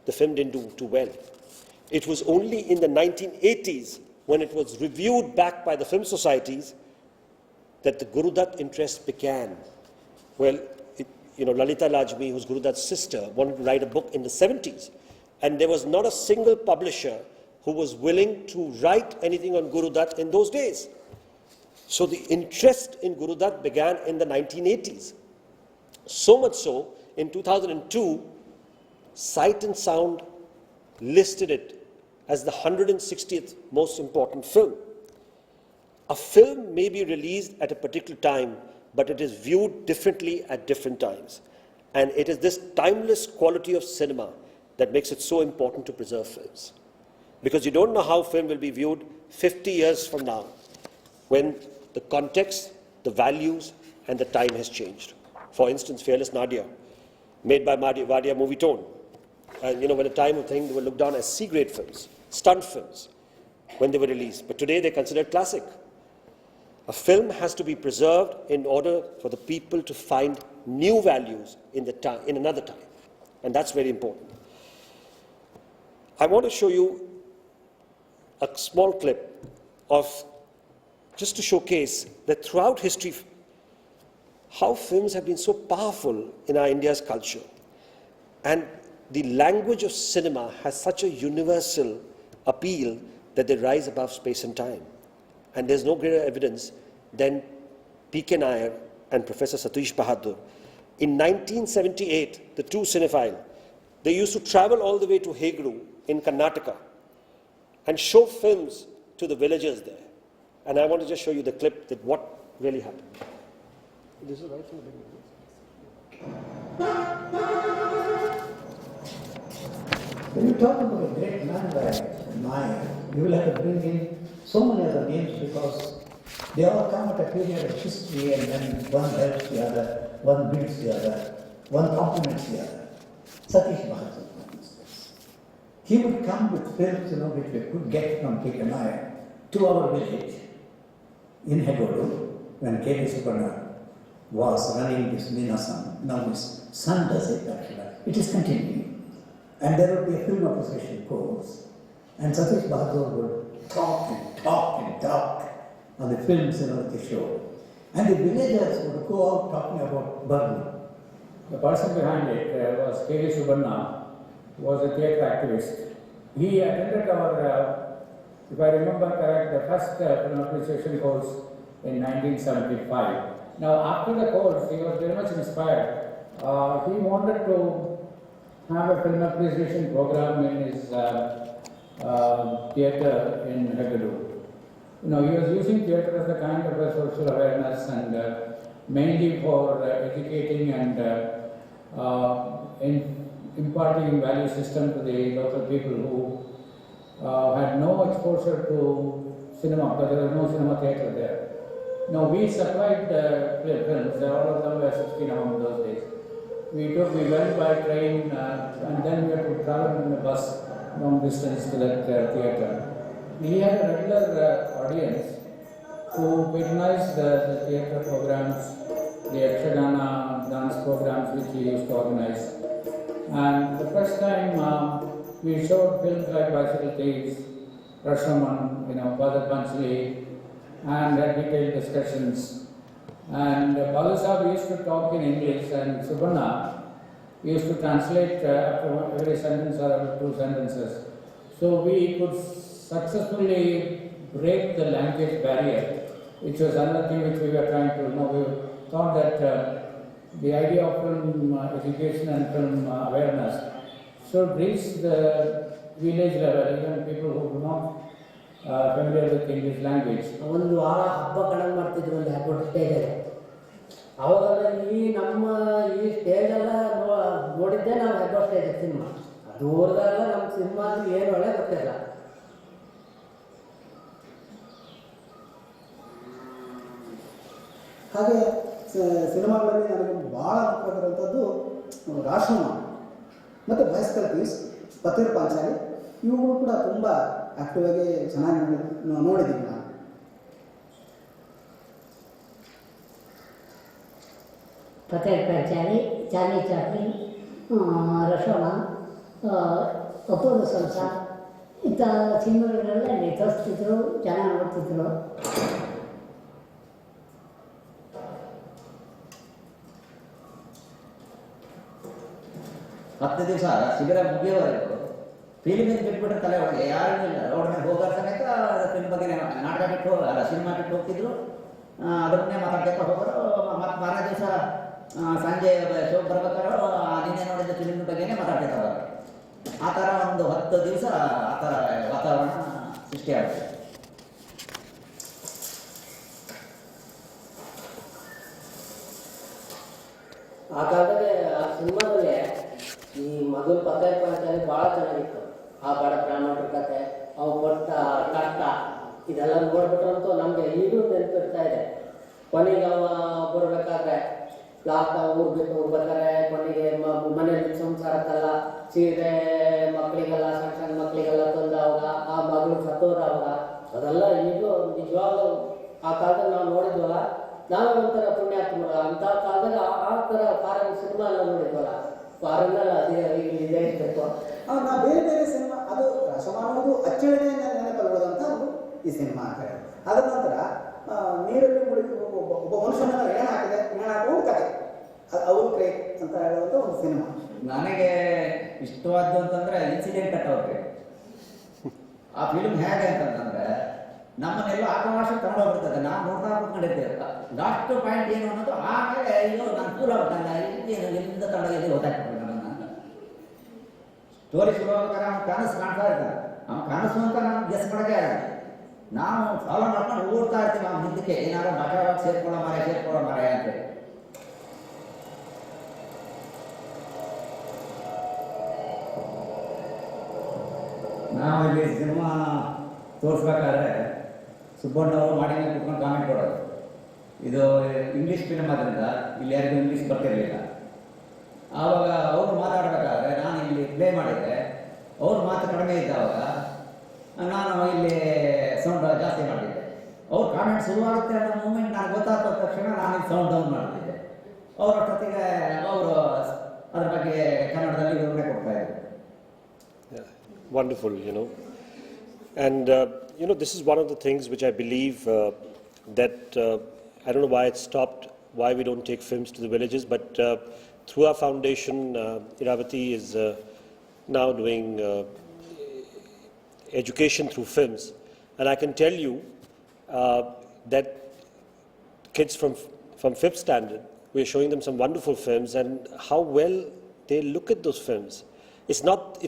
the film didn't do too well. It was only in the 1980s, when it was reviewed back by the film societies, that the Gurudutt interest began. Well, Lalita Lajmi, who's Gurudutt's sister, wanted to write a book in the 70s. And there was not a single publisher who was willing to write anything on Gurudutt in those days. So the interest in Gurudutt began in the 1980s. So much so, in 2002, Sight and Sound listed it as the 160th most important film. A film may be released at a particular time, but it is viewed differently at different times. And it is this timeless quality of cinema that makes it so important to preserve films. Because you don't know how film will be viewed 50 years from now, when the context, the values, and the time has changed. For instance, Fearless Nadia, made by Wadia Movie Tone. And when a time of thing, they were looked down as C-grade films, stunt films, when they were released. But today they're considered classic. A film has to be preserved in order for the people to find new values in another time. And that's very important. I want to show you a small clip just to showcase that throughout history, how films have been so powerful in our India's culture. And the language of cinema has such a universal appeal that they rise above space and time. And there's no greater evidence than P.K. Nair and Professor Satish Bahadur. In 1978, the two cinephiles, they used to travel all the way to Hegru in Karnataka and show films to the villagers there. And I want to just show you the clip that what really happened. This is right from the beginning. When you talk about a great man like Nair, you will have to bring in so many other names because they all come at a period of history and then one helps the other, one builds the other, one complements the other. Satish Bahadur, for instance. He would come with films, which we could get from P.K. Nair to our village in Hegodu when K.V. Subarna was running this Minasam. Now his son does it actually. It is continuing. And there would be a film appreciation course. And Satish Bahadur would talk and talk and talk on the films that they showed. And the villagers would go out talking about Burma. The person behind it was K.V. Subarna, who was a theatre activist. He attended our if I remember correct, the first film appreciation course in 1975. Now, after the course, he was very much inspired. He wanted to have a film appreciation program in his theatre in Hegadu. He was using theatre as a kind of a social awareness and mainly for educating and imparting value system to the local people who had no exposure to cinema, but there was no cinema theatre there. Now we supplied films, all of them were 16 in those days. We went by train and then we had to travel in a bus long distance to that theatre. We had a regular audience who patronized the theatre programs, the Yakshagana dance programs which we used to organize. And the first time we showed films like Bicycle Thieves, Rashaman, Father Panchali, and had detailed discussions. And Balu Sahib used to talk in English and Subarna used to translate after every sentence or two sentences. So we could successfully break the language barrier, which was another thing which we were trying to we thought that the idea of film education and film awareness should reach the village level, even people who do not familiar with English language. ಒಂದು ವಾರ ಹಬ್ಬ ಕಣಂಗ್ ಮಾಡ್ತಿದ್ರು ಅಲ್ಲಿ ಹಬ್ಬ ಸ್ಟೇಜಲ್ಲಿ. ಅವಾಗೆಲ್ಲ ಈ ಸ್ಟೇಜೆಲ್ಲ ನೋಡಿದ್ದೆ ನಾವು ಹಬ್ಬ ಸ್ಟೇಜ್ ಸಿನಿಮಾ. ದೂರದಲ್ಲ ನಮ್ಮ ಸಿನಿಮಾ ಏನು ಒಳ್ಳೆ ಗೊತ್ತಿಲ್ಲ. ಹಾಗೆ ಸಿನಿಮಾಗಳಲ್ಲಿ ನನಗೆ ಭಾಳ ಮುಖ್ಯವಾಗಿರುವಂಥದ್ದು ರಾಶಮ್ಮ ಮತ್ತು ಬೈಸಿಕಲ್ ಥೀವ್ಸ್, ಪಥೇರ್ ಪಾಂಚಾಲಿ ಇವುಗಳು ಕೂಡ ತುಂಬ ಆಕ್ಟಿವ್ ಆಗಿ ಚೆನ್ನಾಗಿ ನೋಡಿದ್ದೀನಿ ನಾನು. ಪಥೇರ್ ಪಾಂಚಾಲಿ, ಚಾರ್ಲಿ ಚಾಪ್ಲಿನ್, ರಶೋಮ, ಅಪೂರ್ವ ಸಂಸಾರ ಇಂಥ ಸಿನಿಮಾಗಳೆಲ್ಲ ತೋರಿಸ್ತಿದ್ರು, ಚೆನ್ನಾಗಿ ನೋಡ್ತಿದ್ರು. ಹತ್ತು ದಿವಸ ಶಿಬಿರ ಮುಗಿಯೋವರೆಗೂ ಫಿಲ್ಮಿಂದ ಬಿಟ್ಬಿಟ್ರೆ ತಲೆ ಒಳಗೆ ಯಾರೂ ಇಲ್ಲ. ರೋಡ್ ಮೇಲೆ ಹೋಗೋ ಸಮೇತ ಫಿಲ್ಮ್ ಬಗ್ಗೆ ನಾಟಕ ಬಿಟ್ಟು ಅಲ್ಲ ಸಿನಿಮಾ ಬಿಟ್ಟು ಹೋಗ್ತಿದ್ರು, ಅದನ್ನೇ ಮಾತಾಡ್ತಾ ಹೋಗೋರು. ಮತ್ತು ಮಾರನೇ ದಿವಸ ಸಂಜೆ ಶೋಕ್ ಬರ್ಬೇಕಾದ್ರೆ ನಿನ್ನೆ ನೋಡಿದ ಫಿಲ್ಮ್ ಬಗ್ಗೆನೇ ಮಾತಾಡ್ತಿರ್ತಾರೆ. ಆ ಥರ ಒಂದು 10 ದಿವಸ ಆ ಥರ ವಾತಾವರಣ ಸೃಷ್ಟಿಯಾಗುತ್ತೆ. ಆ ಕಾಲದಲ್ಲಿ ಆ ಸಿನಿಮಾದಲ್ಲಿ ಈ ಮೊದಲು ಪಥೇರ್ ಪಾಂಚಾಲಿ ಭಾಳ ಚೆನ್ನಾಗಿತ್ತು. ಆ ಬಡ ಬ್ರಾಹ್ಮಣರ ಕತೆ, ಅವು ಪಟ್ಟ ಕಷ್ಟ ಇದೆಲ್ಲ ನೋಡ್ಬಿಟ್ರಂತೂ ನಮಗೆ ಈಗಲೂ ನೆನಪಿರ್ತಾ ಇದೆ. ಕೊನೆಗೆ ಅವ ಬರಬೇಕಾದ್ರೆ ಲಾಸ್ಟ್ ಊರು ಬಿಟ್ಟು ಹೋಗ್ಬೇಕಾದ್ರೆ ಕೊನೆಗೆ ಮನೇಲಿ ಸಂಸಾರಕ್ಕೆಲ್ಲ ಸೀರೆ ಮಕ್ಕಳಿಗೆಲ್ಲ ಸಣ್ಣ ಸಣ್ಣ ಮಕ್ಕಳಿಗೆಲ್ಲ ತಂದು ಅವಾಗ ಆ ಮಗಳು ಸತ್ತೋದ ಅವಾಗ ಅದೆಲ್ಲ ಈಗಲೂ ನಿಜವಾಗ್ಲೂ ಆ ಕಾಲದಲ್ಲಿ ನಾವು ನೋಡಿದ್ವಲ್ಲ, ನಾವೇ ಒಂಥರ ಪುಣ್ಯಾತ್ಮರು. ಅಂಥ ಕಾಲದಲ್ಲಿ ಆ ಥರ ಫಾರಿನ್ ಸಿನಿಮಾ ಎಲ್ಲ ನೋಡಿದ್ವಲ್ಲ, ಫಾರಿನ್ನೆಲ್ಲ ಅದೇ ಇದೇ ಇರಬೇಕು. ನಾವು ಬೇರೆ ಬೇರೆ ಸಿನಿಮಾ ಅದು ರಾಶಮ ಅನ್ನೋದು ಅಚ್ಚಳಿಯನ್ನು ನೆನಪಲ್ಬೋದಂತ ಒಂದು ಈ ಸಿನಿಮಾ ಅಂತ ಹೇಳಿ. ಅದರ ನಂತರ ನೀರಲ್ಲಿ ಮುಳುಗಿ ಒಬ್ಬ ಮನುಷ್ಯನನ್ನು ಹೆಣ ಹಾಕುವ ಕತೆ, ಅದು ಅವ್ರ ಕ್ರೇಟ್ ಅಂತ ಹೇಳುವಂಥ ಒಂದು ಸಿನಿಮಾ. ನನಗೆ ಇಷ್ಟವಾದ್ದು ಅಂತಂದರೆ ಇನ್ಸಿಡೆಂಟ್ ಕಟ್ಟೋಕೆ. ಆ ಫಿಲ್ಮ್ ಹೇಗೆ ಅಂತಂದ್ರೆ ನಮ್ಮನ್ನೆಲ್ಲ ಆಕಾಶ ತಗೊಂಡೋಗ್ಬಿಡ್ತದೆ. ನಾವು ನೋಡ್ತಾ ಕೂತ್ಕೊಂಡಿರ್ತೇವೆ. ಲಾಸ್ಟ್ ಪಾಯಿಂಟ್ ಏನು ಅನ್ನೋದು ಆಮೇಲೆ ಅಯ್ಯೋ ನಾನು ಕೂಲ್ ಆಗ್ಬಿಟ್ಟಲ್ಲ, ಏನು ಎಲ್ಲಿಂದ ತಗೊಂಡೋಗಿ ಗೊತ್ತಾಗ್ತದೆ ನಮ್ಮನ್ನು. ಸ್ಟೋರಿ ಶುರು ಆಗ್ಬೇಕಾದ್ರೆ ಅವ್ನು ಕನಸು ಕಾಣ್ತಾ ಇರ್ತಾನೆ. ಅವ್ನು ಕನಸು ಅಂತ ನಾವು ಗೆಸ್ ಮಾಡೋಕ್ಕೆ ಆಗಲ್ಲ. ನಾವು ಫಾಲೋ ಮಾಡ್ಕೊಂಡು ಓಡ್ತಾ ಇರ್ತೀವಿ ಅವ್ನ ಹಿಂದಕ್ಕೆ, ಏನಾದ್ರು ಮಾತಾಡುವಾಗ ಸೇರ್ಕೊಳ್ಳೋ ಮಾರೆ ಅಂತೇಳಿ. ನಾವು ಇಲ್ಲಿ ಸಿನಿಮಾ ತೋರಿಸ್ಬೇಕಾದ್ರೆ ಸುಬ್ಬಣ್ಣವರು ಮಾಡಿ ಕುತ್ಕೊಂಡು ಕಾಮೆಂಟ್ ಕೊಡೋದು. ಇದು ಇಂಗ್ಲೀಷ್ ಫಿಲ್ಮ್ ಆದ್ದರಿಂದ ಇಲ್ಲಿ ಯಾರಿಗೂ ಇಂಗ್ಲೀಷ್ ಬರ್ತಿರಲಿಲ್ಲ. ಆವಾಗ ಅವರು ಮಾತಾಡಬೇಕಾದ್ರೆ ನಾನು ಇಲ್ಲಿ ಪ್ಲೇ ಮಾಡಿದ್ದೆ, ಅವ್ರ ಮಾತು ಕಡಿಮೆ ಇದ್ದಾವಾಗ ನಾನು ಇಲ್ಲಿ ಸೌಂಡ್ ಜಾಸ್ತಿ ಮಾಡಿದ್ದೆ. ಅವ್ರು ಕಾಮೆಂಟ್ ಶುರುವಾಗುತ್ತೆ ಅನ್ನೋ ಮೂಮೆಂಟ್ ನಾನು ಗೊತ್ತಾದ ತಕ್ಷಣ ನಾನು ಇಲ್ಲಿ ಸೌಂಡ್ ಡೌನ್ ಮಾಡ್ತಿದ್ದೆ. ಅವರೊಟ್ಟಿಗೆ ಅವರು ಅದ್ರ ಬಗ್ಗೆ ಕನ್ನಡದಲ್ಲಿ ವಿವರಣೆ ಕೊಡ್ತಾ ಇದ್ದಾರೆ. Wonderful, And, this is one of the things which I believe that, I don't know why it stopped, why we don't take films to the villages, but through our foundation, Iravati is now doing education through films. And I can tell you that kids from 5th standard, we're showing them some wonderful films, and how well they look at those films. It's not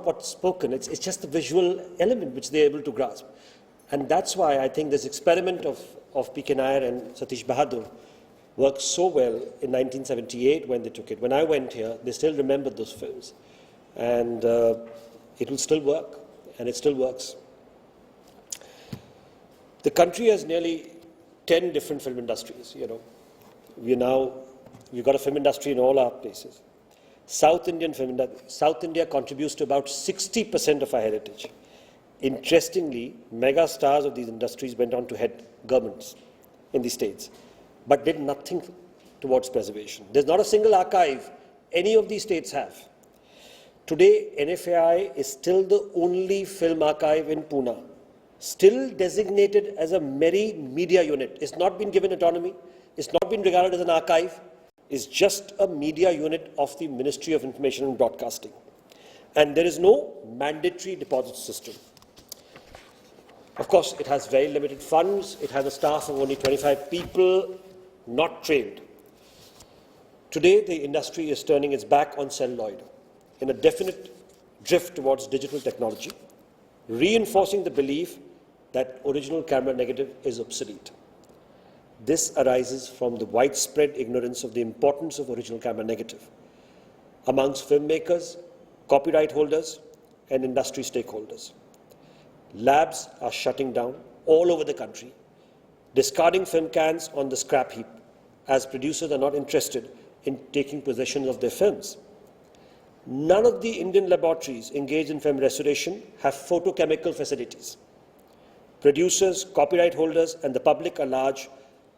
what's spoken, it's just the visual element which they're able to grasp. And that's why I think this experiment of P.K. Nair and Satish Bahadur worked so well in 1978 when they took it. When I went here, they still remembered those films. And it will still work, and it still works. The country has nearly 10 different film industries, you know. We've got a film industry in all our places. South India contributes to about 60% of our heritage. Interestingly, mega stars of these industries went on to head governments in the states, but did nothing towards preservation. There's not a single archive any of these states have. Today, NFAI is still the only film archive in Pune, still designated as a merry media unit. It's not been given autonomy. It's not been regarded as an archive. It's just a media unit of the Ministry of Information and Broadcasting. And there is no mandatory deposit system. Of course, it has very limited funds. It has a staff of only 25 people, not trained. Today, the industry is turning its back on celluloid in a definite drift towards digital technology, reinforcing the belief that original camera negative is obsolete. This arises from the widespread ignorance of the importance of original camera negative amongst filmmakers, copyright holders, and industry stakeholders. Labs are shutting down all over the country, discarding film cans on the scrap heap, as producers are not interested in taking possession of their films. None of the Indian laboratories engaged in film restoration have photochemical facilities. Producers, copyright holders, and the public at large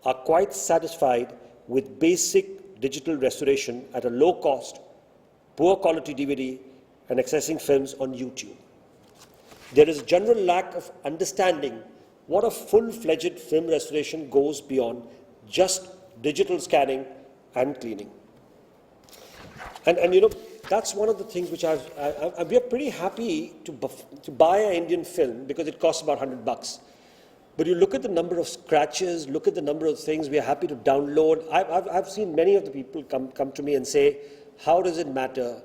are quite satisfied with basic digital restoration at a low cost, poor quality DVD, and accessing films on YouTube. There is a general lack of understanding what a full-fledged film restoration goes beyond just digital scanning and cleaning. And you know, that's one of the things which we are pretty happy to buy an Indian film because it costs about $100. But you look at the number of scratches, look at the number of things we are happy to download. I've seen many of the people come to me and say, how does it matter?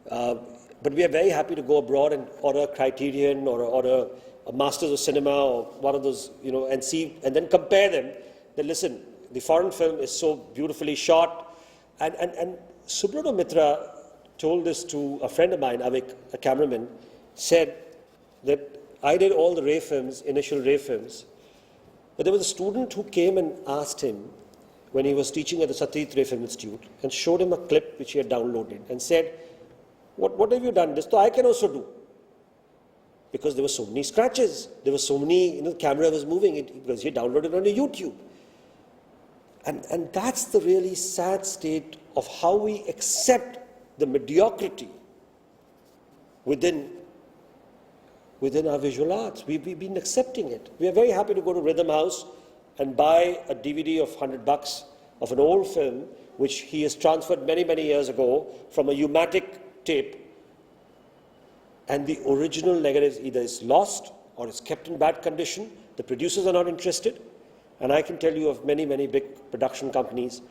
But we are very happy to go abroad and order a Criterion or order a Masters of Cinema or one of those, you know, and see, and then compare them. Then listen, the foreign film is so beautifully shot. And Subrata Mitra told this to a friend of mine, Avik, a cameraman, said that I did all the Ray films, initial Ray films, but there was a student who came and asked him when he was teaching at the Satyajit Ray Film Institute and showed him a clip which he had downloaded and said, what have you done? This, so I can also do. Because there were so many scratches, there were so many, you know, the camera was moving, because he downloaded it on YouTube. And that's the really sad state of how we accept the mediocrity within our visual arts. We've been accepting it. We are very happy to go to Rhythm House and buy a DVD of $100 of an old film which he has transferred many, many years ago from a U-matic tape, and the original negative either is lost or is kept in bad condition. The producers are not interested. And I can tell you of many, many big production companies,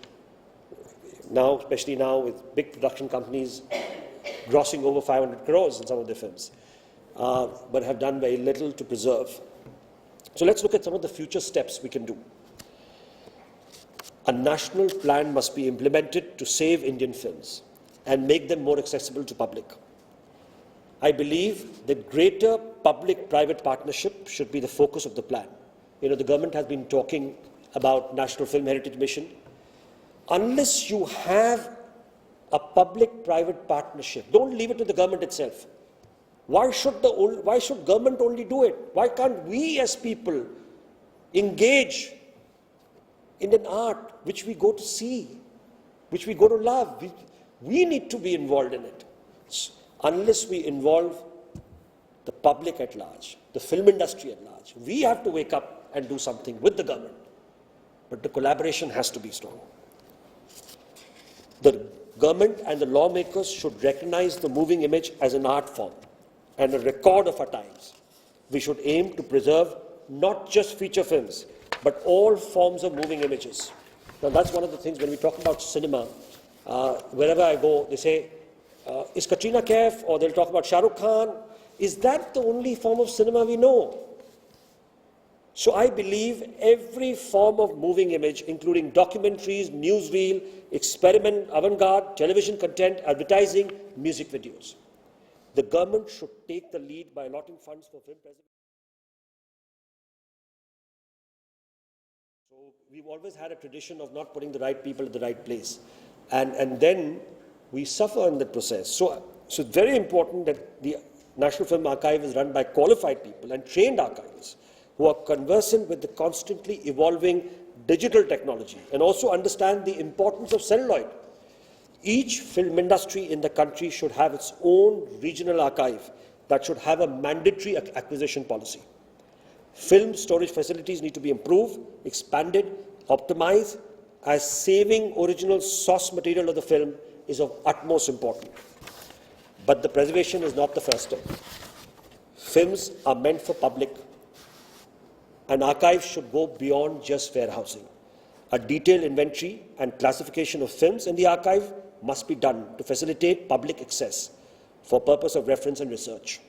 now, especially now with big production companies grossing over 500 crores in some of their films, but have done very little to preserve. So let's look at some of the future steps we can do. A national plan must be implemented to save Indian films and make them more accessible to public. I believe that greater public-private partnership should be the focus of the plan. You know, the government has been talking about National Film Heritage Mission. Unless you have a public-private partnership, don't leave it to the government itself. Why should government only do it? Why can't we as people engage in an art which we go to see, which we go to love? We need to be involved in it. Unless we involve the public at large, the film industry at large, we have to wake up and do something with the government. But the collaboration has to be strong. The government and the lawmakers should recognize the moving image as an art form and a record of our times. We should aim to preserve not just feature films, but all forms of moving images. Now, that's one of the things when we talk about cinema, wherever I go, they say, is Katrina Kaif, or they'll talk about Shah Rukh Khan. Is that the only form of cinema we know? So I believe every form of moving image, including documentaries, newsreel, experiment, avant-garde, television content, advertising, music videos. The government should take the lead by allotting funds for film preservation. So we've always had a tradition of not putting the right people at the right place. And then we suffer in the process. So it's very important that the National Film Archive is run by qualified people and trained archivists who are conversant with the constantly evolving digital technology and also understand the importance of celluloid. Each film industry in the country should have its own regional archive that should have a mandatory acquisition policy. Film storage facilities need to be improved, expanded, optimized, as saving original source material of the film is of utmost importance. But the preservation is not the first step. Films are meant for public. An archive should go beyond just warehousing. A detailed inventory and classification of films in the archive must be done to facilitate public access for purpose of reference and research.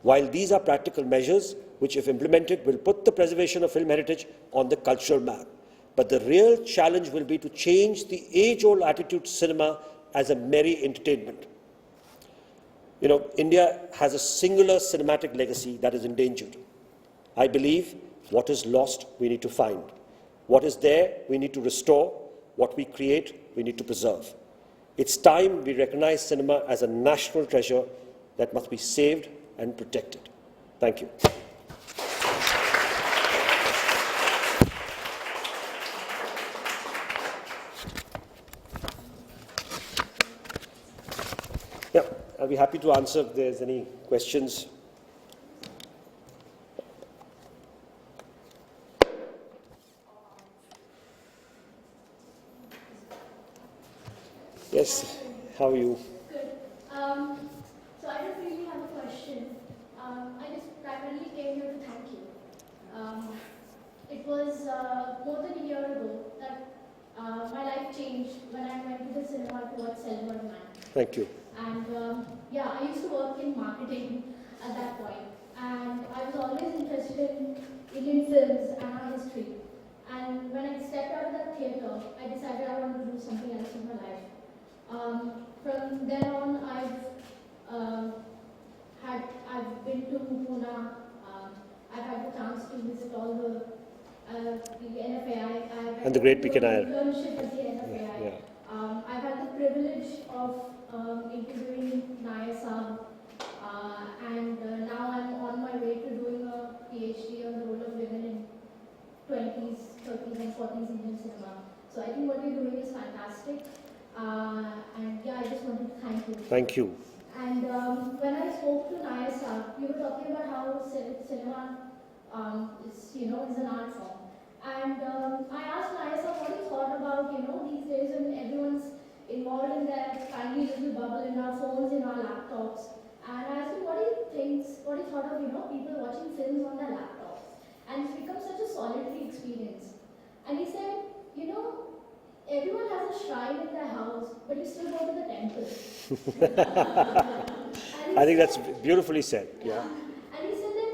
While these are practical measures which, if implemented, will put the preservation of film heritage on the cultural map, but the real challenge will be to change the age-old attitude to cinema as a merry entertainment. You know, India has a singular cinematic legacy that is endangered. I believe what is lost, we need to find. What is there, we need to restore. What we create, we need to preserve. It's time we recognize cinema as a national treasure that must be saved and protected. Thank you. Yeah, I'll be happy to answer if there's any questions. Yes, how are you? Good. So I don't really have a question. I just primarily came here to thank you. It was more than a year ago that my life changed when I went to the cinema to watch Selvar Man. Thank you. And yeah, I used to work in marketing at that point. And I was always interested in Indian films and our history. And when I stepped out of that theatre, I decided I wanted to do something else in my life. From then on, I've been to Pune. I've had the chance to visit all the NFAI. And the Great PKNIR. Internship at the NFAI. Yeah. I've had the privilege of interviewing Nair Saab, and now I'm on my way to doing a PhD on the role of women in 20s, 30s, and 40s Indian cinema. So I think what you're doing is fantastic. And yeah, I just wanted to thank you. Thank you. And when I spoke to Nair Saab, you were talking about how cinema is an art form. And I asked Nair Saab what he thought about, these days when everyone's involved in their tiny little bubble in our phones, in our laptops. And I asked him what he thought of, people watching films on their laptops. And it's become such a solitary experience. And he said, everyone has a shrine in their house, but you still go to the temple. I think that's beautifully said. Yeah. And he said that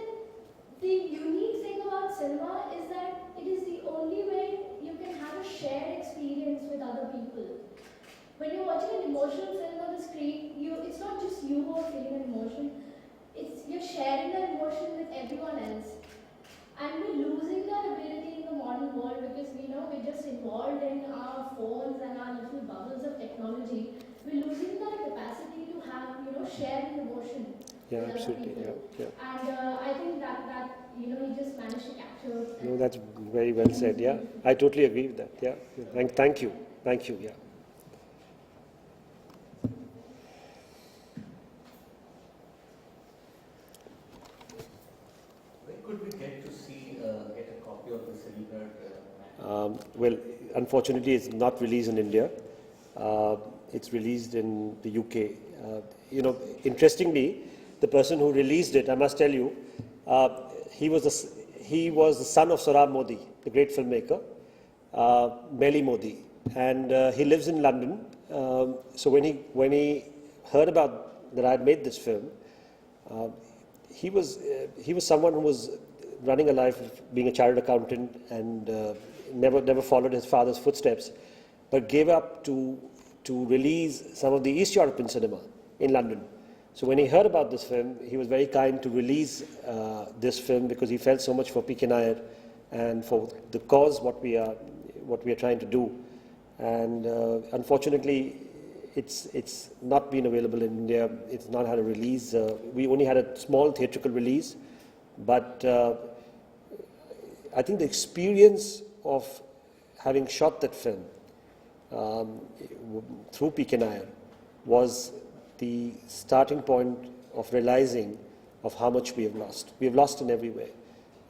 the unique thing about cinema is that it is the only way you can have a shared experience with other people. When you're watching an emotional film on the screen, it's not just you who are feeling an emotion. You're sharing that emotion with everyone else. And we're losing that ability in the modern world because we're just involved in our phones and our little bubbles of technology. We're losing that capacity to have, share an emotion. Yeah, with other absolutely. people. Yeah. And I think that he just managed to capture. No, that's very well said. Yeah, I totally agree with that. Yeah. Thank you. Thank you. Yeah. Could we get to see, get a copy of the Silver? Well, unfortunately, it's not released in India. It's released in the UK. Interestingly, the person who released it, I must tell you, He was the son of Sohrab Modi, the great filmmaker, Meli Modi, and he lives in London. So when he heard about that I had made this film, he was someone who was running a life of being a chartered accountant and never followed his father's footsteps, but gave up to release some of the East European cinema in London. So when he heard about this film, he was very kind to release this film because he felt so much for P.K. Nair and for the cause what we are trying to do. And unfortunately, it's not been available in India. It's not had a release. We only had a small theatrical release, but I think the experience of having shot that film through P.K. Nair was the starting point of realizing of how much we have lost. We have lost in every way.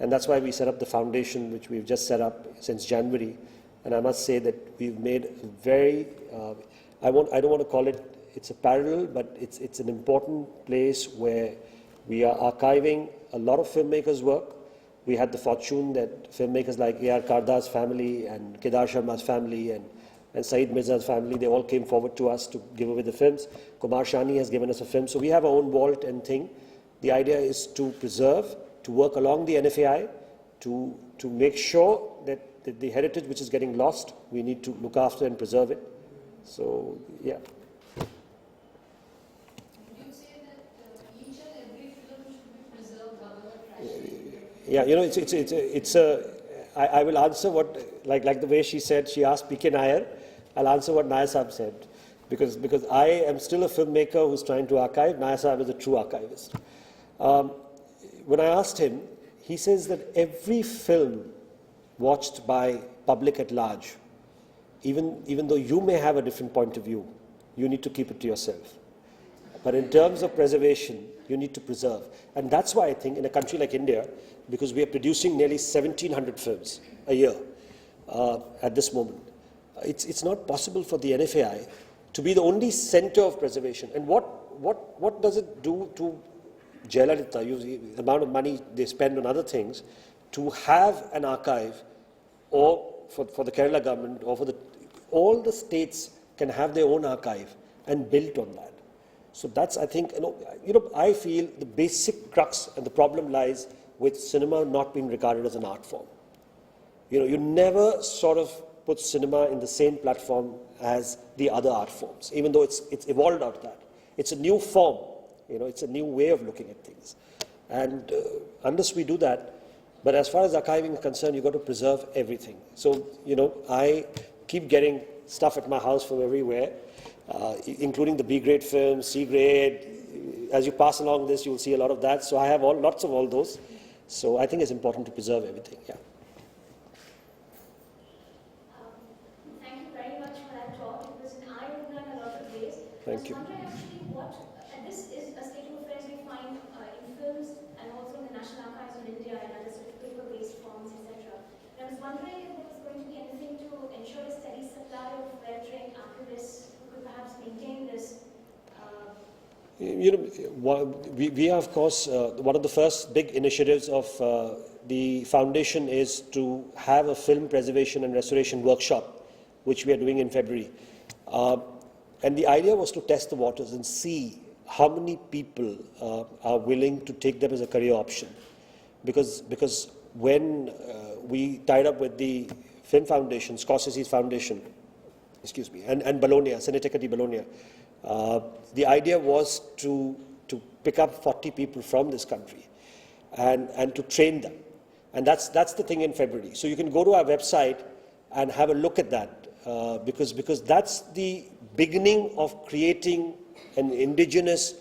And that's why we set up the foundation, which we've just set up since January. And I must say that we've made a very, I don't want to call it's a parallel, but it's an important place where we are archiving a lot of filmmakers' work. We had the fortune that filmmakers like A.R. Karda's family and Kedar Sharma's family and Saeed Mirza's family, they all came forward to us to give away the films. Kumar Shani has given us a film. So we have our own vault and thing. The idea is to preserve, to work along the NFAI, to make sure that the heritage which is getting lost, we need to look after and preserve it. So, yeah. Would you say that each and every film should be preserved, however trashy? Yeah, you know, I will answer what, like the way she said, she asked P.K. Nair, I'll answer what Nair Saab said. Because I am still a filmmaker who's trying to archive. Nair Saab is a true archivist. When I asked him, he says that every film watched by public at large, even though you may have a different point of view, you need to keep it to yourself. But in terms of preservation, you need to preserve. And that's why I think in a country like India, because we are producing nearly 1,700 films a year at this moment, it's not possible for the NFAI to be the only center of preservation. And what does it do to Jayalalitha, the amount of money they spend on other things, to have an archive, or for the Kerala government, or all the states can have their own archive and build on that. So that's, I think, I feel the basic crux and the problem lies with cinema not being regarded as an art form. You never sort of put cinema in the same platform as the other art forms, even though it's evolved out of that. It's a new form, it's a new way of looking at things. And unless we do that, but as far as archiving is concerned, you've got to preserve everything. So, I keep getting stuff at my house from everywhere, including the B-grade films, C-grade. As you pass along this, you'll see a lot of that. So I have lots of all those. So I think it's important to preserve everything, yeah. Thank you very much for that talk. It was an eye-opener in a lot of ways. Thank you. I was wondering actually and this is a state of affairs we find in films and also in the National Archives of India and other sort of paper-based forms, etc. And I was wondering if there was going to be anything to ensure a steady supply of well-trained archivists who could perhaps maintain this. We are, of course, one of the first big initiatives of the foundation is to have a film preservation and restoration workshop, which we are doing in February. And the idea was to test the waters and see how many people are willing to take them as a career option. Because when we tied up with the Film Foundation, Scorsese's Foundation, and Bologna, Cineteca di Bologna, the idea was to pick up 40 people from this country and to train them. And that's the thing in February. So you can go to our website and have a look at that, because that's the beginning of creating an indigenous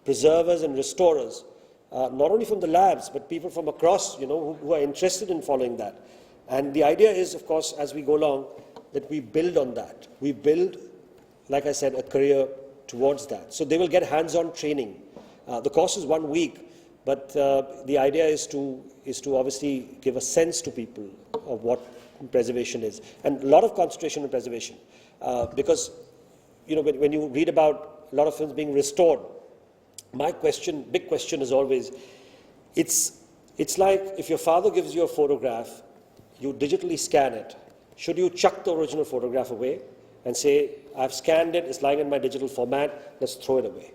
preservers and restorers, not only from the labs, but people from across, who are interested in following that. And the idea is, of course, as we go along, that we build on that. We build, like I said, a career towards that. So they will get hands-on training. The course is 1 week, but the idea is to obviously give a sense to people of what preservation is. And a lot of concentration on preservation. Because, when you read about a lot of films being restored, my big question is always, it's It's like if your father gives you a photograph, you digitally scan it. Should you chuck the original photograph away and say, I've scanned it, it's lying in my digital format, let's throw it away?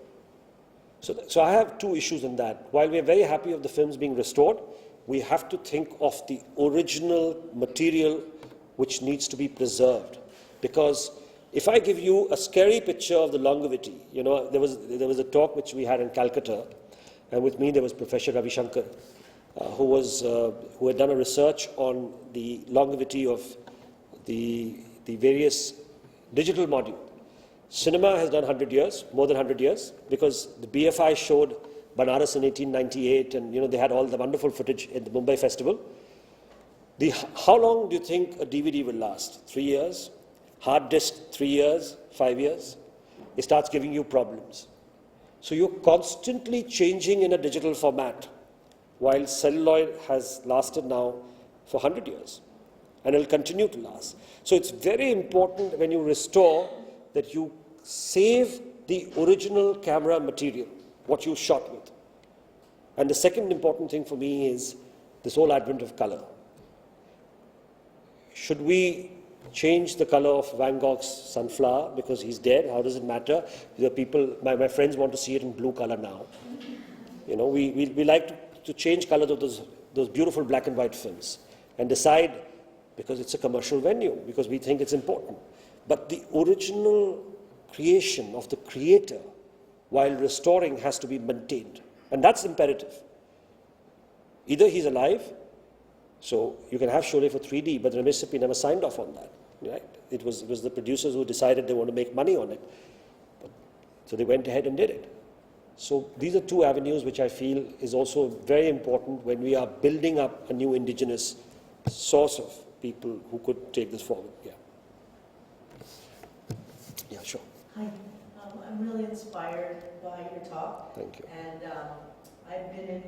So I have two issues in that. While we're very happy of the films being restored, we have to think of the original material which needs to be preserved. Because if I give you a scary picture of the longevity, you know, there was a talk which we had in Calcutta, and with me there was Professor Ravi Shankar, who had done a research on the longevity of the various digital module. Cinema has done 100 years, more than 100 years, because the BFI showed Banaras in 1898, and you know they had all the wonderful footage at the Mumbai Festival. How long do you think a DVD will last? 3 years? Hard disk, 3 years, 5 years? It starts giving you problems. So you're constantly changing in a digital format, while celluloid has lasted now for 100 years, and it will continue to last. So it's very important when you restore that you save the original camera material, what you shot with. And the second important thing for me is this whole advent of color. Should we change the color of Van Gogh's Sunflower because he's dead? How does it matter? The people, my friends want to see it in blue color now. You know, we like to change colors of those beautiful black and white films and decide, because it's a commercial venue, because we think it's important. But the original creation of the creator while restoring has to be maintained. And that's imperative. Either he's alive, so you can have Sholay for 3D, but Ramesh never signed off on that. Right? It was the producers who decided they want to make money on it. So they went ahead and did it. So these are two avenues which I feel is also very important when we are building up a new indigenous source of people who could take this forward. Yeah. Yeah, sure. Hi, I'm really inspired by your talk. Thank you. And I've been in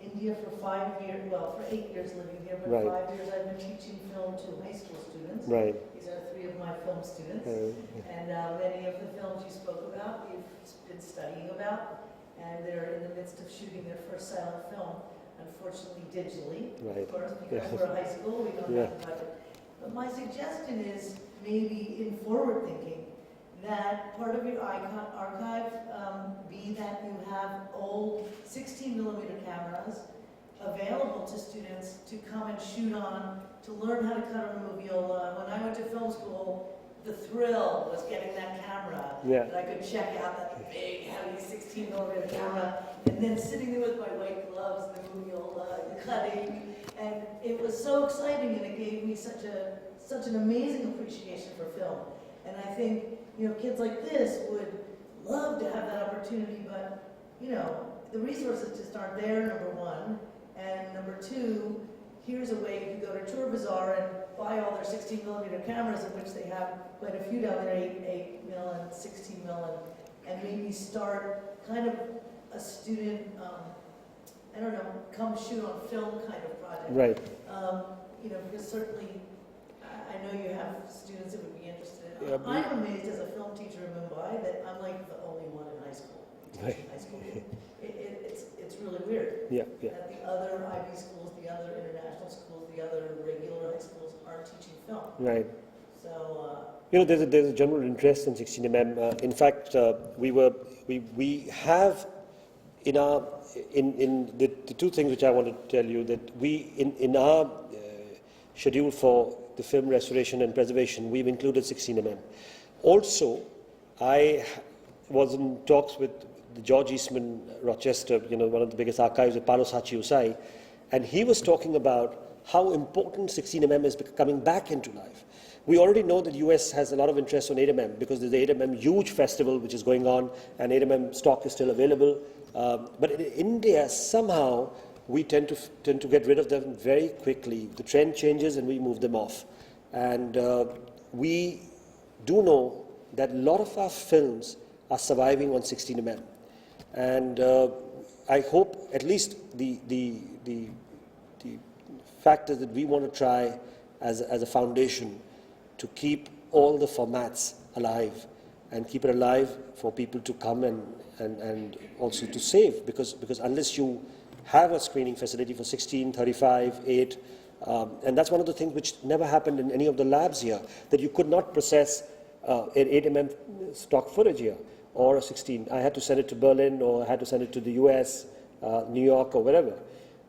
India for 5 years, well, for 8 years living here, but Right. 5 years I've been teaching film to high school students. Right. These are 3 of my film students. And many of the films you spoke about, you've been studying about, and they're in the midst of shooting their first silent film, unfortunately digitally, Right. of course, because we're a high school, we don't Yeah. have a budget. But my suggestion is maybe in forward thinking, that part of your archive be that you have old 16mm cameras available to students to come and shoot on, to learn how to cut on a moviola. When I went to film school, the thrill was getting that camera, Yeah. that I could check out that big, heavy 16mm camera, and then sitting there with my white gloves, the moviola, the cutting, and it was so exciting, and it gave me such an amazing appreciation for film. And I think, you know, kids like this would love to have that opportunity, but, you know, the resources just aren't there, number one. And number two, here's a way you could go to Chor Bazaar and buy all their 16mm cameras, of which they have quite a few down there, 8mm and 16mm, and maybe start kind of a student, I don't know, come shoot on film kind of project. Right. You know, because certainly, I know you have students that would be interested. Yeah, I'm amazed as a film teacher in Mumbai that I'm like the only one in high school. Right. High school. It's really weird. Yeah, yeah. That the other IB schools, the other international schools, the other regular high schools aren't teaching film. Right. So. You know, there's a general interest in 16mm. In fact, we have in our in the two things which I want to tell you, that we in our schedule for the film restoration and preservation, we've included 16mm. Also, I was in talks with the George Eastman, Rochester, you know, one of the biggest archives of Palo Sachi Usai, and he was talking about how important 16mm is coming back into life. We already know that US has a lot of interest on 8mm because there's the 8mm huge festival which is going on, and 8mm stock is still available. But in India, somehow, we tend to get rid of them very quickly. The trend changes and we move them off. And we do know that a lot of our films are surviving on 16mm. And I hope at least the fact is that we want to try as a foundation to keep all the formats alive and keep it alive for people to come and also to save, because unless you have a screening facility for 16, 35, 8. And that's one of the things which never happened in any of the labs here, that you could not process an 8 mm stock footage here, or a 16. I had to send it to Berlin, or I had to send it to the US, New York, or wherever.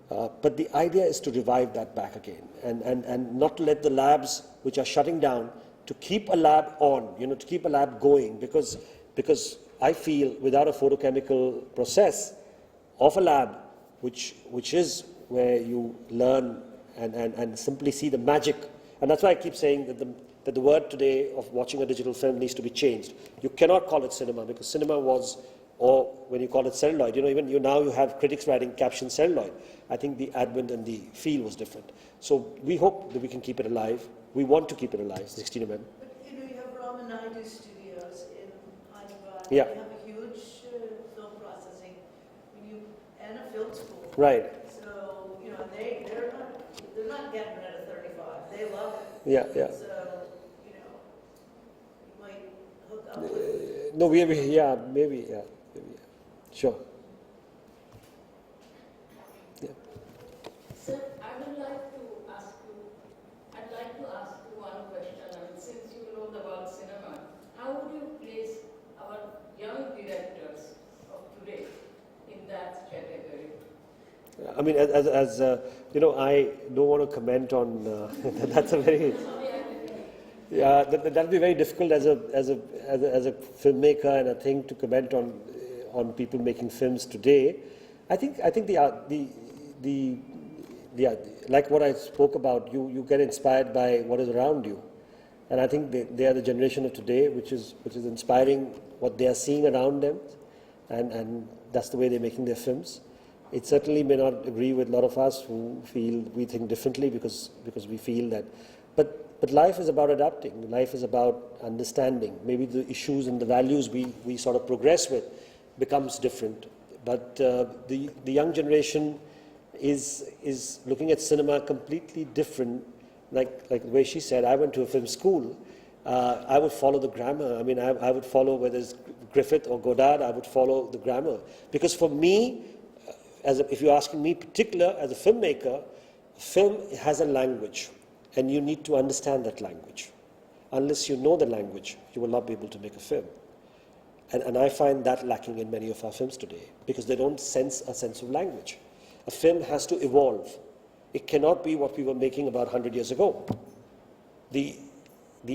But the idea is to revive that back again, and not to let the labs which are shutting down, to keep a lab on, to keep a lab going, because I feel without a photochemical process of a lab, which is where you learn and simply see the magic. And that's why I keep saying that the word today of watching a digital film needs to be changed. You cannot call it cinema, because cinema was, or when you call it celluloid, even now you have critics writing caption celluloid. I think the advent and the feel was different. So we hope that we can keep it alive. We want to keep it alive, 16 mm. But you have Ramanaidu Studios in Hyderabad. Yeah. They have a huge film processing and a film school. Right. So, they're not getting it at a 35. They love it. Yeah, yeah. So, you might hook up with No, maybe. Sure. Yeah. Sir, I'd like to ask you one question. Since you know about cinema, how would you place our young directors of today in that category? I mean, I don't want to comment on. That's a very. Yeah, that'd be very difficult as a filmmaker and a thing to comment on people making films today. I think the like what I spoke about, you get inspired by what is around you, and I think they are the generation of today, which is inspiring what they are seeing around them, and that's the way they're making their films. It certainly may not agree with a lot of us who feel we think differently, because we feel that, but life is about adapting. Life is about understanding. Maybe the issues and the values we sort of progress with becomes different. But the young generation is looking at cinema completely different. Like the way she said, I went to a film school. I would follow the grammar. I mean, I would follow whether it's Griffith or Godard. I would follow the grammar, because for me, if you're asking me particular as a filmmaker, film has a language, and you need to understand that language. Unless you know the language, you will not be able to make a film. And I find that lacking in many of our films today, because they don't sense a sense of language. A film has to evolve. It cannot be what we were making about 100 years ago. The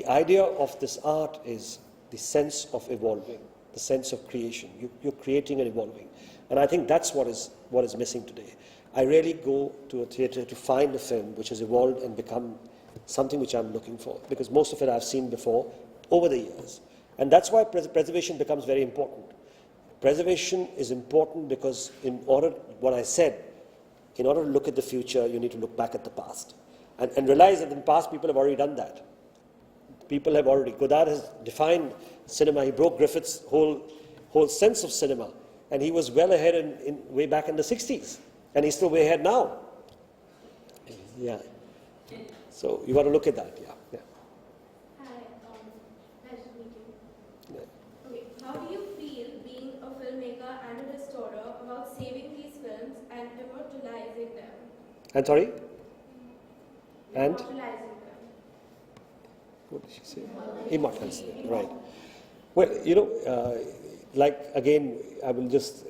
idea of this art is the sense of evolving, the sense of creation. You're creating and evolving. And I think that's what is missing today. I rarely go to a theatre to find a film which has evolved and become something which I'm looking for, because most of it I've seen before over the years. And that's why preservation becomes very important. Preservation is important because in order to look at the future, you need to look back at the past. And realize that in the past people have already done that. Godard has defined cinema. He broke Griffith's whole sense of cinema. And he was well ahead way back in the 60s. And he's still way ahead now. Yeah. So you got to look at that, yeah. Hi, nice to meet you. Yeah. Okay, how do you feel being a filmmaker and a restorer about saving these films and immortalizing them? And sorry? And? Immortalizing them. What did she say? Immortalizing, right. Well, again, I will just,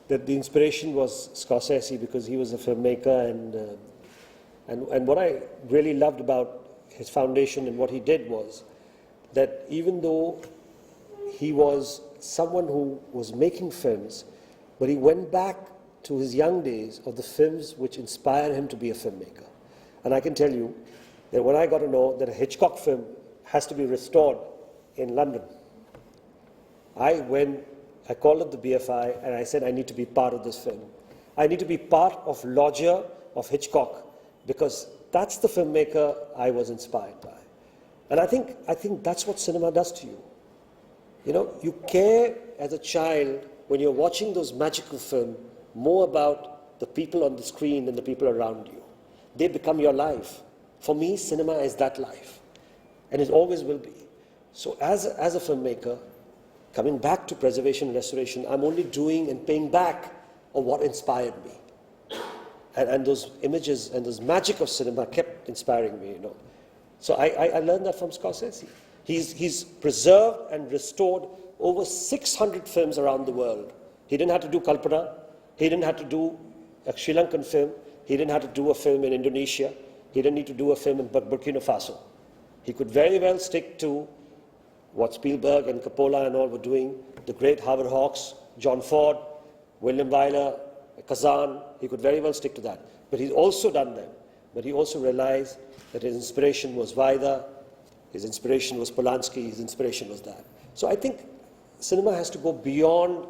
that the inspiration was Scorsese, because he was a filmmaker, and what I really loved about his foundation and what he did was that even though he was someone who was making films, but he went back to his young days of the films which inspired him to be a filmmaker. And I can tell you that when I got to know that a Hitchcock film has to be restored in London, I called up the BFI and I said, I need to be part of this film. I need to be part of Lodger, of Hitchcock, because that's the filmmaker I was inspired by. And I think that's what cinema does to you. You care as a child when you're watching those magical films more about the people on the screen than the people around you. They become your life. For me, cinema is that life, and it always will be. So as a filmmaker, coming back to preservation and restoration, I'm only doing and paying back on what inspired me. and those images and this magic of cinema kept inspiring me, you know. So I learned that from Scorsese. He's preserved and restored over 600 films around the world. He didn't have to do Kalpana. He didn't have to do a Sri Lankan film. He didn't have to do a film in Indonesia. He didn't need to do a film in Burkina Faso. He could very well stick to what Spielberg and Coppola and all were doing, the great Howard Hawks, John Ford, William Wyler, Kazan. He could very well stick to that. But he's also done them. But he also realized that his inspiration was Vaida, his inspiration was Polanski, his inspiration was that. So I think cinema has to go beyond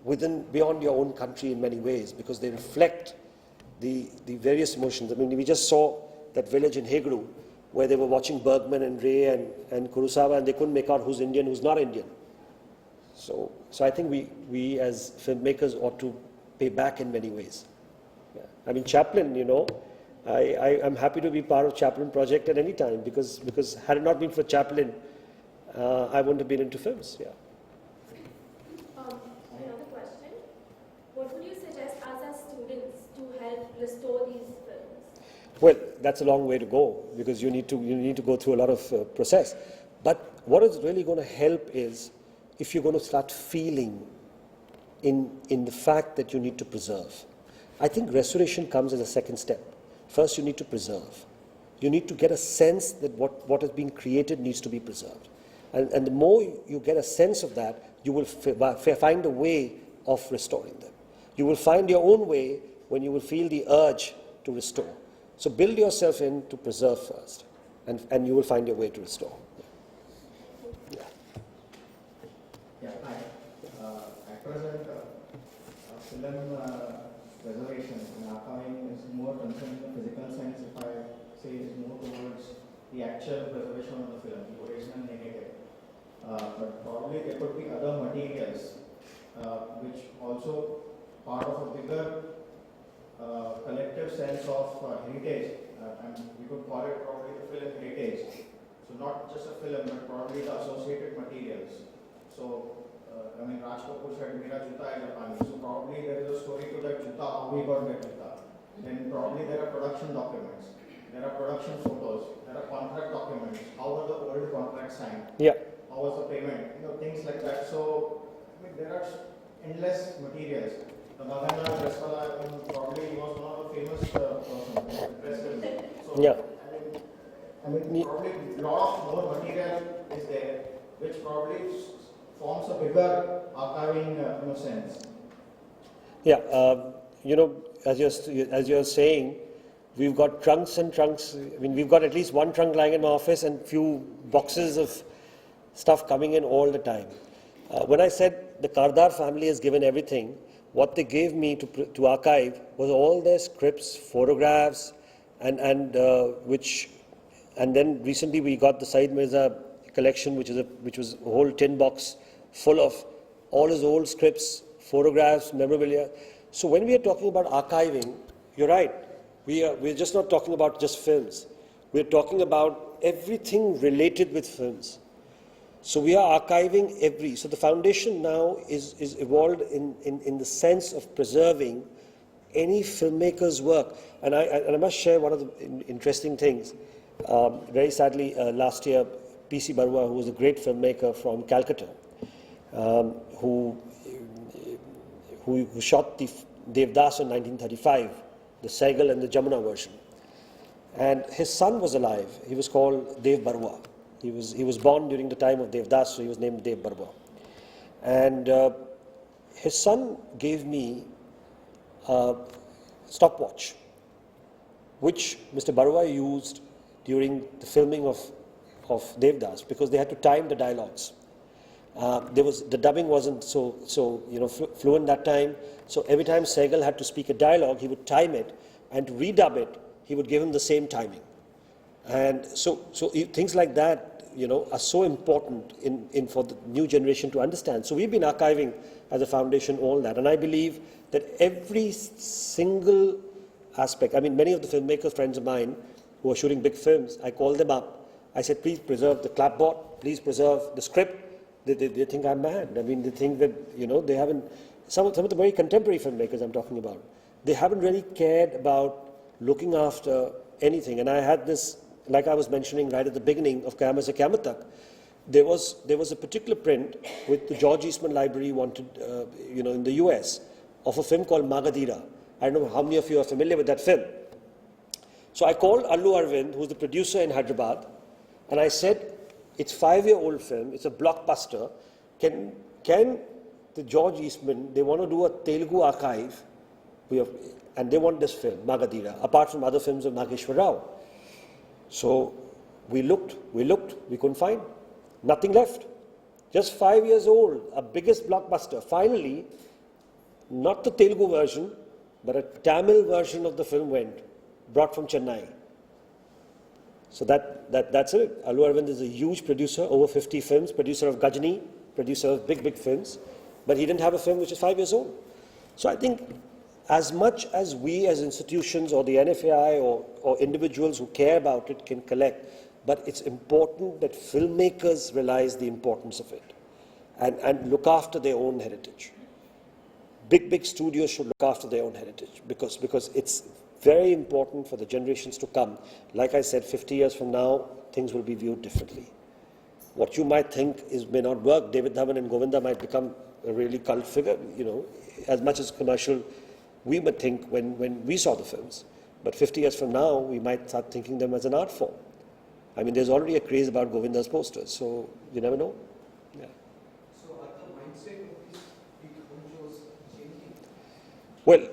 your own country in many ways, because they reflect the various emotions. I mean, we just saw that village in Hegru where they were watching Bergman and Ray and Kurosawa, and they couldn't make out who's Indian, who's not Indian. So I think we as filmmakers ought to pay back in many ways. Yeah. I mean, Chaplin, you know, I'm happy to be part of Chaplin project at any time, because had it not been for Chaplin, I wouldn't have been into films. Yeah. Another question. What would you suggest us as students to help restore these films? Well, that's a long way to go, because you need to go through a lot of process. But what is really going to help is if you're going to start feeling in the fact that you need to preserve. I think restoration comes as a second step. First, you need to preserve. You need to get a sense that what has been created needs to be preserved. And the more you get a sense of that, you will find a way of restoring them. You will find your own way when you will feel the urge to restore. So build yourself in to preserve first, and you will find your way to restore. Yeah. Yeah, hi. At present, film preservation and archiving is more concerned in the physical sense. If I say it is more towards the actual preservation of the film, the original negative. But probably there could be other materials which also part of a bigger collective sense of heritage, and we could call it probably the film heritage. So not just a film, but probably the associated materials. So, I mean, Raj Kapoor said, "Mera juta hai Japani." So probably there is a story to that juta, how we got that juta. Then probably there are production documents, there are production photos, there are contract documents. How were the old contracts signed? Yeah. How was the payment? You know, things like that. So, I mean, there are endless materials. The Nagana Reswala, probably was one of the famous persons. So, yeah. I mean, probably a lot of more material is there, which probably forms a bigger archiving sense. Yeah, you know, as you're saying, we've got trunks and trunks. I mean, we've got at least one trunk lying in my office and few boxes of stuff coming in all the time. When I said the Kardar family has given everything, what they gave me to archive was all their scripts, photographs, and then recently we got the Said Mirza collection, which was a whole tin box full of all his old scripts, photographs, memorabilia. So when we are talking about archiving, you're right. We're just not talking about just films. We're talking about everything related with films. So we are archiving so the foundation now is evolved in the sense of preserving any filmmaker's work. And I must share one of the interesting things. Very sadly, last year, P.C. Barua, who was a great filmmaker from Calcutta, who shot the Devdas in 1935, the Saigal and the Jamuna version. And his son was alive. He was called Dev Barua. He was born during the time of Devdas, so he was named Dev Barua. And his son gave me a stopwatch, which Mr. Barua used during the filming of Devdas, because they had to time the dialogues. The dubbing wasn't so fluent that time. So every time Saigal had to speak a dialogue, he would time it, and to redub it, he would give him the same timing. And so things like that, are so important for the new generation to understand. So we've been archiving as a foundation all that, and I believe that every single aspect. I mean, many of the filmmakers, friends of mine, who are shooting big films, I called them up. I said, please preserve the clapboard, please preserve the script. They think I'm mad. I mean, they think that, they haven't, some of the very contemporary filmmakers I'm talking about. they haven't really cared about looking after anything. And I had this, like I was mentioning right at the beginning of Qiyamah Se Qiyamah Tak, there was a particular print with the George Eastman Library wanted, in the US, of a film called Magadira. I don't know how many of you are familiar with that film. So I called Allu Arvind, who's the producer in Hyderabad, and I said, it's a 5-year-old film, it's a blockbuster. Can the George Eastman, they want to do a Telugu archive, and they want this film, Magadira, apart from other films of Nageshwar Rao. So we looked, we couldn't find. Nothing left. Just 5 years old, a biggest blockbuster. Finally, not the Telugu version, but a Tamil version of the film went, brought from Chennai. So that's it. Allu Arvind is a huge producer, over 50 films, producer of Gajani, producer of big films, but he didn't have a film which is 5 years old. So I think as much as we as institutions or the NFAI or individuals who care about it can collect, but it's important that filmmakers realize the importance of it and look after their own heritage. Big studios should look after their own heritage because it's very important for the generations to come. Like I said, 50 years from now, things will be viewed differently. What you might think may not work. David Dhawan and Govinda might become a really cult figure, as much as commercial we might think when we saw the films. But 50 years from now, we might start thinking them as an art form. I mean, there's already a craze about Govinda's posters, so you never know. Yeah. So are the mindset of these big honchos changing? Well,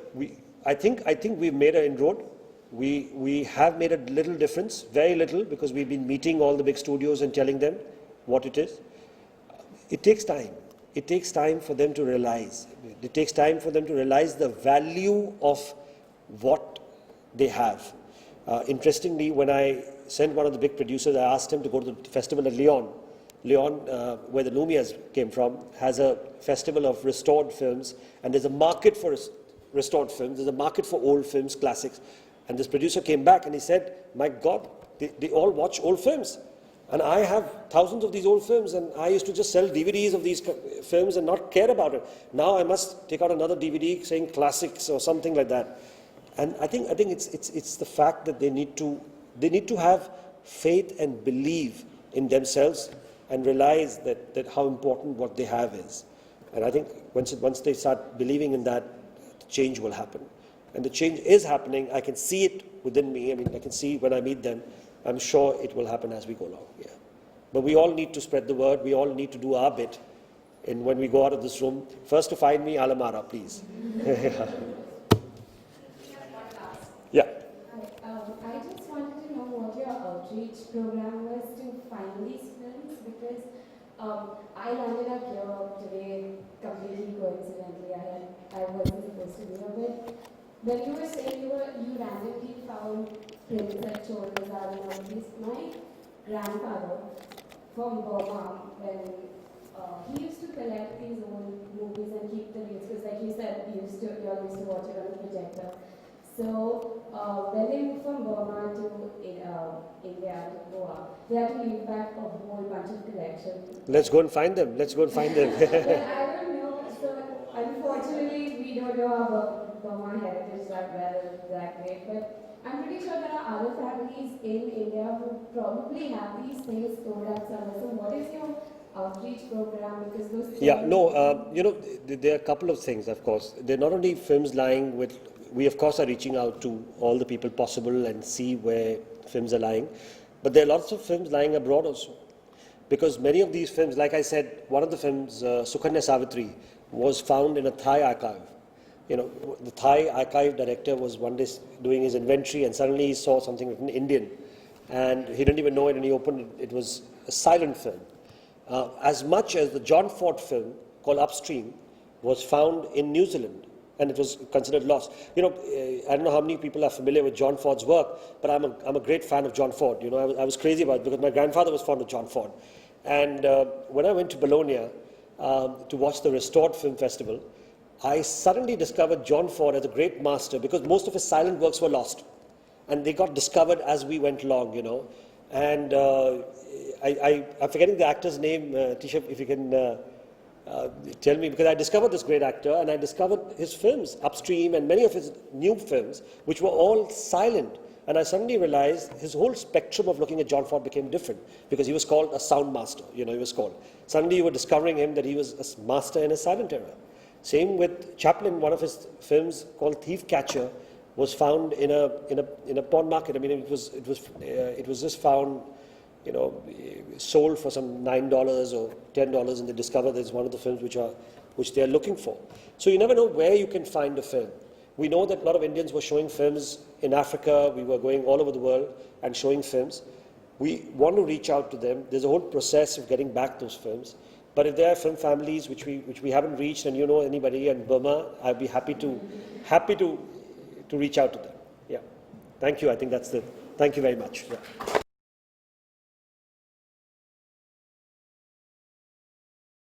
I think we've made an inroad. We have made a little difference, very little, because we've been meeting all the big studios and telling them what it is. It takes time. It takes time for them to realize. It takes time for them to realize the value of what they have. Interestingly, when I sent one of the big producers, I asked him to go to the festival at Lyon. Lyon, where the Lumières came from, has a festival of restored films, and there's a market for restored films, there's a market for old films, classics. And this producer came back and he said, my God, they all watch old films. And I have thousands of these old films, and I used to just sell DVDs of these films and not care about it. Now I must take out another DVD saying classics or something like that. And I think it's the fact that they need to have faith and believe in themselves and realize that how important what they have is. And I think once they start believing in that, change will happen. And the change is happening. I can see it within me. I mean, I can see when I meet them. I'm sure it will happen as we go along. Yeah. But we all need to spread the word. We all need to do our bit. And when we go out of this room, first to find me, Alam Ara, please. Yeah. I just wanted to know what your outreach program was to find these films, because I landed up here today completely coincidentally. I wasn't supposed to be here, but when you were saying you randomly found films at Chor Bazaar and all these, my grandfather from Burma, when he used to collect these old movies and keep the videos, because like you said, you all used to watch it on the projector. So when they moved from Burma to India, to Goa, they had to leave back a whole bunch of collections. Let's go and find them. Let's go and find them. But I don't know. So unfortunately, we don't know our Burma heritage that well, that great. But I'm pretty sure there are other families in India who probably have these things stored up somewhere. So what is your outreach program? Because those there are a couple of things, of course. They're not only films lying with. We, of course, are reaching out to all the people possible and see where films are lying. But there are lots of films lying abroad also. Because many of these films, like I said, one of the films, Sukanya Savitri, was found in a Thai archive. The Thai archive director was one day doing his inventory and suddenly he saw something written Indian. And he didn't even know it and he opened it. It was a silent film. As much as the John Ford film called Upstream was found in New Zealand. And it was considered lost. I don't know how many people are familiar with John Ford's work, but I'm a great fan of John Ford. I was crazy about it because my grandfather was fond of John Ford. And when I went to Bologna to watch the Restored Film Festival, I suddenly discovered John Ford as a great master because most of his silent works were lost. And they got discovered as we went along, And I'm forgetting the actor's name, Tisha, if you can... tell me, because I discovered this great actor and I discovered his films, Upstream, and many of his new films, which were all silent. And I suddenly realized his whole spectrum of looking at John Ford became different, because he was called a sound master, he was called. Suddenly you were discovering him that he was a master in a silent era. Same with Chaplin. One of his films called Thief Catcher was found in a pawn market. I mean, it was just found, sold for some $9 or $10, and they discover that it's one of the films which they are looking for. So you never know where you can find a film. We know that a lot of Indians were showing films in Africa. We were going all over the world and showing films. We want to reach out to them. There's a whole process of getting back those films. But if there are film families which we haven't reached, and you know anybody in Burma, I'd be happy to reach out to them. Yeah. Thank you. I think that's it. Thank you very much. Yeah.